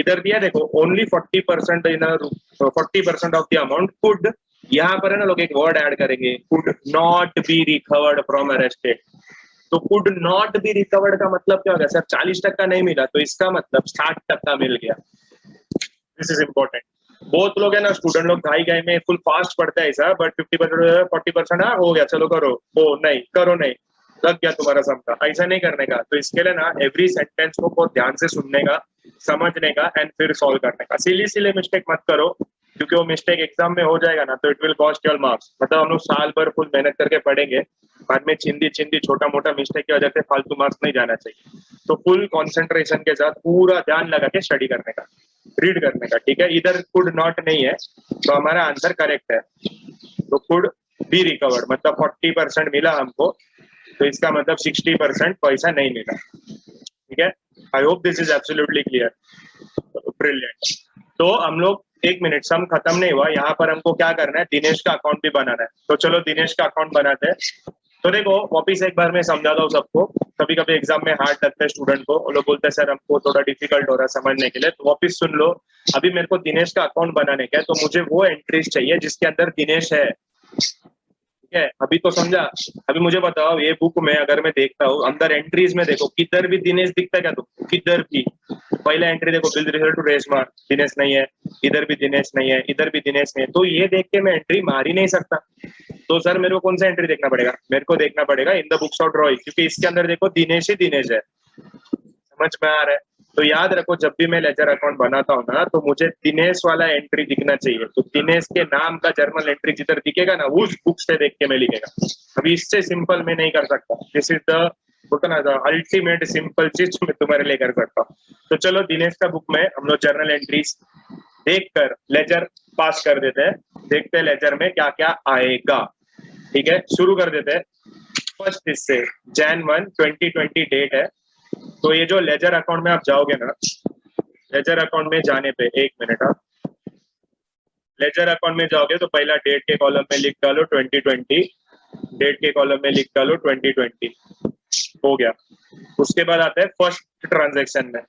इधर दिया देखो, only 40% in 40% of the amount could. यहाँ पर है ना लोग एक वर्ड ऐड करेंगे, could not be recovered from her estate. तो कुड नॉट बी रिकवर्ड का मतलब क्या होगा? सर 40% नहीं मिला, तो इसका मतलब 60% मिल गया. This is important. बहुत लोग है ना स्टूडेंट लोग घाई में फुल फास्ट पढ़ता है ऐसा, बट 50% 40% हो गया, चलो करो, वो नहीं करो, नहीं लग गया तुम्हारा समझा. ऐसा नहीं करने का. तो इसके लिए ना एवरी सेंटेंस को बहुत ध्यान से सुनने का, समझने का एंड फिर सॉल्व करने का. सिली मिस्टेक मत करो, क्योंकि वो मिस्टेक एग्जाम में हो जाएगा ना तो it will cost your marks. मतलब हम लोग साल भर फुल मेहनत करके पढ़ेंगे, बाद में चिंदी चिंदी छोटा मोटा मिस्टेक की वजह से फालतू मार्क्स नहीं जाना चाहिए। तो फुल कंसंट्रेशन के साथ पूरा ध्यान लगा के स्टडी करने का, रीड करने का, ठीक है। इधर कुड नॉट नहीं है तो हमारा आंसर करेक्ट है, तो कुड बी रिकवर्ड, मतलब 40% मिला हमको, तो इसका मतलब 60% पैसा नहीं मिला, ठीक है। आई hope this is absolutely clear, brilliant. तो हम लोग, एक मिनट, सम खत्म नहीं हुआ, यहाँ पर हमको क्या करना है, दिनेश का अकाउंट भी बनाना है। तो चलो दिनेश का अकाउंट बनाते हैं। तो देखो वापिस एक बार मैं समझाता हूँ सबको, कभी कभी एग्जाम में हार्ड लगता है स्टूडेंट को, वो लोग बोलते हैं सर हमको थोड़ा डिफिकल्ट हो रहा है समझने के लिए, तो वापिस सुन लो। अभी मेरे को दिनेश का अकाउंट बनाने का है, तो मुझे वो एंट्रीज चाहिए जिसके अंदर दिनेश है, ठीक है। अभी तो समझा। अभी मुझे बताओ, ये बुक में अगर मैं देखता हूँ अंदर एंट्रीज में देखो, किधर भी दिनेश दिखता है क्या तुमको? किधर भी पहला एंट्री देखो, बिल रिजल्ट टू रेशमार्क, दिनेश नहीं है, इधर भी दिनेश नहीं है, इधर भी दिनेश नहीं है, तो ये देख के मैं एंट्री मार ही नहीं सकता। तो सर मेरे को कौन सा एंट्री देखना पड़ेगा? मेरे को देखना पड़ेगा in the books of drawing, क्योंकि इसके अंदर देखो दिनेश ही दिनेश है, समझ में आ रहा है? तो याद रखो, जब भी मैं लेजर अकाउंट बनाता हूँ ना, तो मुझे दिनेश वाला एंट्री दिखना चाहिए। तो दिनेश के नाम का जर्नल एंट्री जिधर दिखेगा ना, उस बुक से देख के मैं लिखेगा। अभी इससे सिंपल मैं नहीं कर सकता। दिस इज द, बोलता ना, द अल्टीमेट सिंपल चीज मैं तुम्हारे लिए कर सकता हूँ। तो चलो दिनेश का बुक में हम लोग जर्नल एंट्रीज देखकर लेजर पास कर देते हैं, देखते हैं लेजर में क्या क्या आएगा, ठीक है। शुरू कर देते हैं फर्स्ट इससे, Jan 1 2020 डेट है। तो ये जो लेजर अकाउंट में आप जाओगे ना, लेजर अकाउंट में जाने पे, एक मिनट, आप लेजर अकाउंट में जाओगे तो पहला डेट के कॉलम में लिख डालो 2020, डेट के कॉलम में लिख डालो 2020, हो गया। उसके बाद आता है फर्स्ट ट्रांजैक्शन में,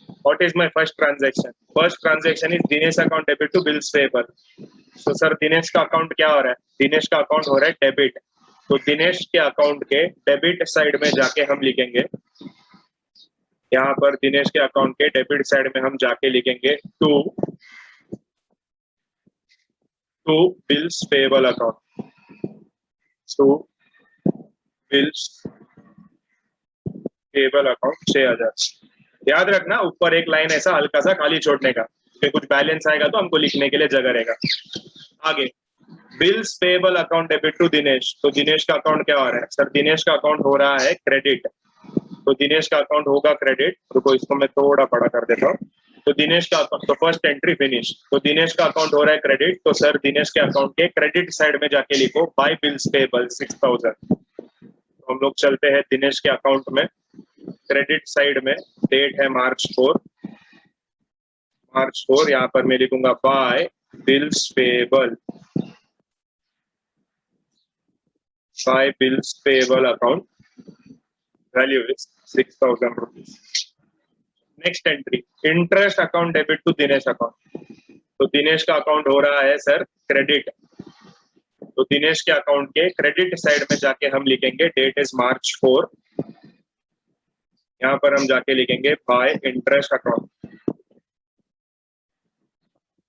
what is my first transaction? First transaction is Dinesh account debit to bills payable. तो सर दिनेश का अकाउंट क्या हो रहा है? दिनेश का अकाउंट हो रहा है डेबिट, तो दिनेश के अकाउंट के डेबिट साइड में जाके हम लिखेंगे, यहाँ पर दिनेश के अकाउंट के डेबिट साइड में हम जाके लिखेंगे to bills payable account, to bills payable account 6000। याद रखना ऊपर एक लाइन ऐसा हल्का सा खाली छोड़ने का, फिर कुछ बैलेंस आएगा तो हमको लिखने के लिए जगह रहेगा। आगे bills payable account debit to Dinesh, तो दिनेश का अकाउंट क्या हो रहा है? सर दिनेश का अकाउंट हो रहा है क्रेडिट, तो दिनेश का अकाउंट होगा क्रेडिट। रुको इसको मैं थोड़ा बड़ा कर देता हूँ। तो दिनेश का अकाउंट, तो फर्स्ट एंट्री फिनिश, तो दिनेश का अकाउंट हो रहा है क्रेडिट, तो सर दिनेश के अकाउंट के क्रेडिट साइड में जाके लिखो बाय बिल्स पेबल 6000। तो हम लोग चलते हैं दिनेश के अकाउंट में, क्रेडिट साइड में डेट है March 4, यहाँ पर मैं लिखूंगा by bills payable, by bills payable account, value is 6000 rupees. Next entry interest account debit to Dinesh account, तो दिनेश का अकाउंट हो रहा है सर क्रेडिट, तो दिनेश के अकाउंट के क्रेडिट साइड में जाके हम लिखेंगे डेट इज March 4, यहाँ पर हम जाके लिखेंगे bye interest account,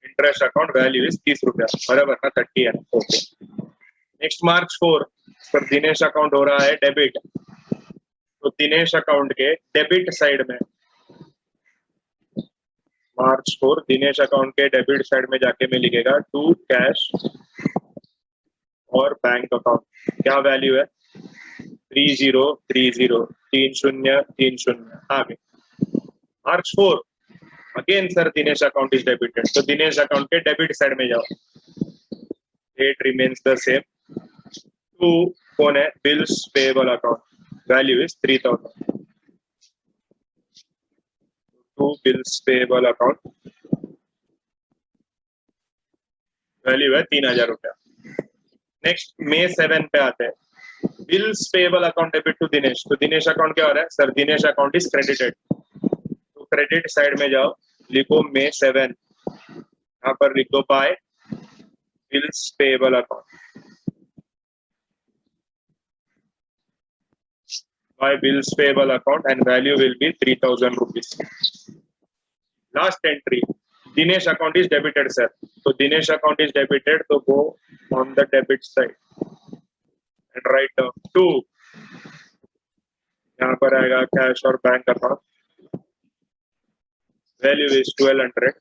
interest account value is 30 रुपया, बराबर ना, 30 है, okay. Next March 4, sir Dinesh account हो रहा है डेबिट, तो दिनेश अकाउंट के डेबिट साइड में March 4 दिनेश अकाउंट के डेबिट साइड में जाके मैं लिखेगा टू कैश और बैंक अकाउंट, क्या वैल्यू है? 3030 आगे March 4 again sir Dinesh account is debited, तो दिनेश अकाउंट के डेबिट साइड में जाओ, date remains the same, to कौन है? Bills payable account, value is 3000, to bills payable account, value है 3000 रुपया। नेक्स्ट May 7 पे आते हैं, bills payable account debit to Dinesh, तो दिनेश अकाउंट क्या हो रहा है? Sir Dinesh account is credited, तो क्रेडिट साइड में जाओ, लिखो May 7, यहाँ पर लिखो by bills payable account, by bills payable account and value will B 3000 rupees. Last entry Dinesh account is debited sir, तो दिनेश अकाउंट इज डेबिटेड, तो go on the debit side and write down to, यहाँ पर आएगा cash और bank account, value is 1200,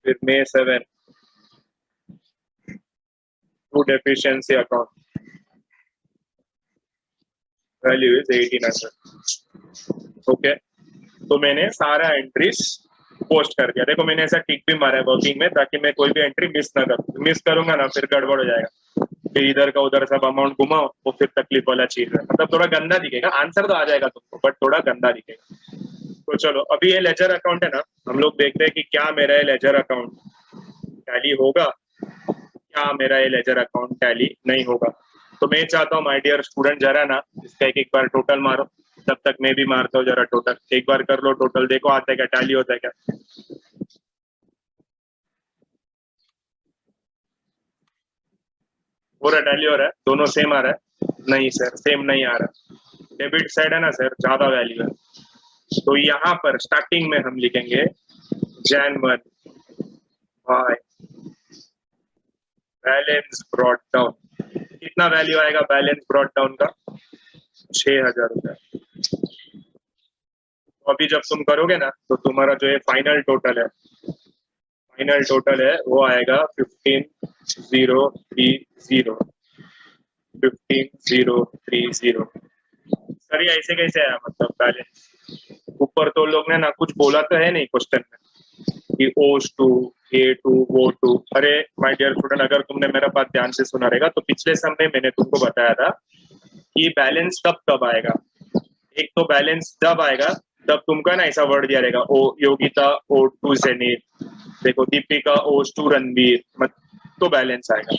फिर May 7 to deficiency account, value is 1800। Okay, तो मैंने सारा एंट्रीज पोस्ट कर दिया। देखो मैंने ऐसा टिक भी मारा है वर्किंग में, ताकि मैं कोई भी एंट्री मिस ना करूँ। मिस करूंगा ना फिर गड़बड़ हो जाएगा, फिर इधर का उधर सब अमाउंट घुमाओ, वो फिर तकलीफ वाला चीज है। मतलब थोड़ा गंदा दिखेगा, आंसर तो आ जाएगा तुमको, बट थोड़ा गंदा दिखेगा। तो चलो अभी ये लेजर अकाउंट है ना, हम लोग देखते हैं कि क्या मेरा ये लेजर अकाउंट टैली होगा, क्या मेरा ये लेजर अकाउंट टैली नहीं होगा। तो मैं चाहता हूँ माय डियर स्टूडेंट, जरा ना इसका एक बार टोटल मारो, तब तक मैं भी मारता हूँ जरा टोटल। एक बार कर लो टोटल, देखो आता है क्या, टैली होता है क्या। पूरा टैली हो रहा है, दोनों सेम आ रहा है? नहीं सर, सेम नहीं आ रहा। डेबिट साइड है ना सर, ज्यादा वैल्यू है। तो यहाँ पर स्टार्टिंग में हम लिखेंगे Jan 1 bye balance brought down. कितना वैल्यू आएगा बैलेंस ब्रॉट डाउन का? 6000 रुपए। तो अभी जब तुम करोगे ना, तो तुम्हारा जो है फाइनल टोटल है, वो आएगा 15030। 15030। सर ये ऐसे कैसे आया, मतलब बैलेंस ऊपर तो लोग ने ना कुछ बोला तो है नहीं क्वेश्चन में कि OS2 A2 O2। अरे माय डियर स्टूडेंट, अगर तुमने मेरा बात ध्यान से सुना रहेगा तो पिछले समय मैंने तुमको बताया था कि बैलेंस कब आएगा। एक तो बैलेंस जब आएगा तब तुमका ना ऐसा वर्ड दिया रहेगा, ओ योगिता O2 जेनिथ, देखो दीपिका OS2 रणवीर, तो बैलेंस आएगा।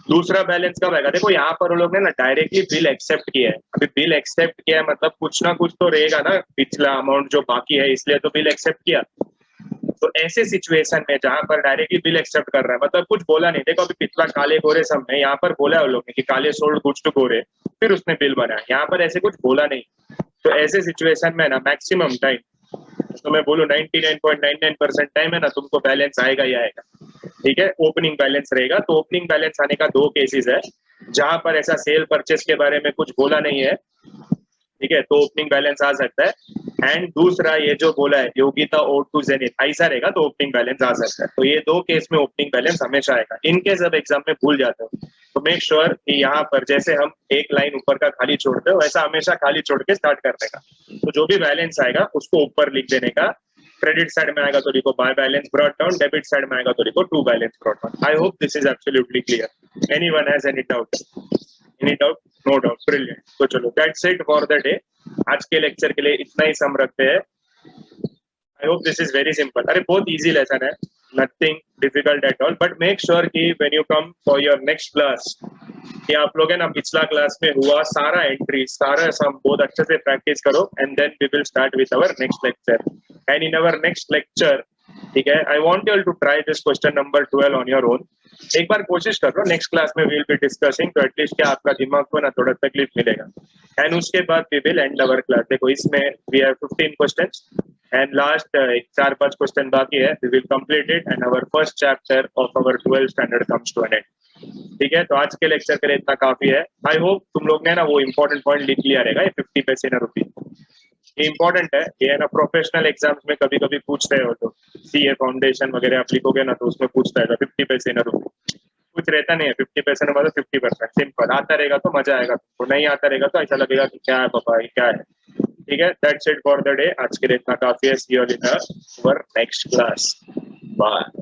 दूसरा बैलेंस कब आएगा? देखो यहाँ पर लोग ने ना डायरेक्टली बिल एक्सेप्ट किया है। अभी बिल एक्सेप्ट किया है मतलब कुछ ना कुछ तो रहेगा ना, पिछला अमाउंट जो बाकी है, इसलिए तो बिल एक्सेप्ट किया। तो ऐसे सिचुएशन में जहां पर डायरेक्टली बिल एक्सेप्ट कर रहा है, मतलब कुछ बोला नहीं। देखो अभी पिछला काले गोरे सब में यहाँ पर बोला है उन लोग ने कि काले सोल्ड गुड्स टू गोरे, फिर उसने बिल बनाया। यहाँ पर ऐसे कुछ बोला नहीं। तो ऐसे सिचुएशन में ना मैक्सिमम टाइम, तो मैं बोलूँ 99.99% टाइम है ना, तुमको बैलेंस आएगा ही आएगा। ठीक है, ओपनिंग बैलेंस रहेगा। तो ओपनिंग बैलेंस आने का दो केसेस है, जहां पर ऐसा सेल परचेस के बारे में कुछ बोला नहीं है, ठीक है, तो ओपनिंग बैलेंस आ सकता है। एंड दूसरा ये जो बोला है योगिता O2 जेनिथ, ऐसा रहेगा तो ओपनिंग बैलेंस आ सकता है। तो ये दो केस में ओपनिंग बैलेंस हमेशा आएगा। इनके सब एग्जाम में भूल जाते हो तो मेक श्योर कि यहाँ पर जैसे हम एक लाइन ऊपर का खाली छोड़ते हो, वैसा हमेशा खाली छोड़ के स्टार्ट करने का। तो जो भी बैलेंस आएगा उसको ऊपर लिख देने का। क्रेडिट साइड में आएगा तो लिखो by balance brought down, debit side में आएगा तो लिखो to balance brought down. I hope this is absolutely clear. Anyone has any doubt? Any doubt? No doubt, brilliant. तो चलो that's it for the day. आज के लेक्चर के लिए इतना ही सम रखते हैं। I hope this is very simple. अरे बहुत इजी लेसन है, nothing difficult at all. But make sure कि when you come for your next class, कि आप लोग है ना पिछला क्लास में हुआ सारा एंट्री, सारा सम बहुत अच्छे से प्रैक्टिस करो। And then we will start with our next lecture. And in our next lecture, ठीक है, I want you all to try this question number 12 on your own. एक बार कोशिश कर लो। नेक्स्ट क्लास में विल बी डिस्कसिंग, तो at least क्या आपका दिमाग को ना थोड़ा तकलीफ मिलेगा। एंड उसके बाद we will end our class. देखो इसमें we have 15 questions and last 4-5 question बाकी है। We will complete it and our first chapter of our 12th standard comes to an end. ठीक है, तो आज के लेक्चर के लिए इतना काफी है। आई होप तुम लोग ने ना वो इंपॉर्टेंट पॉइंट लिख लिया रहेगा। ये 50 पैसे ना रुपी, ये इंपॉर्टेंट है। ये है ना प्रोफेशनल एग्जाम्स में कभी कभी पूछ रहे हो, तो CA फाउंडेशन वगैरह आप लिखोगे ना तो उसमें पूछता है 50 पैसे ना रुपी। कुछ रहता नहीं है 50 पैसे ना, मतलब 50%। सिंपल। आता रहेगा तो मजा आएगा, तो नहीं आता रहेगा तो ऐसा लगेगा कि क्या है पापा, ये क्या है। ठीक है, that's it for the day. आज के लिए इतना काफी है। See you all in our next class. Bye.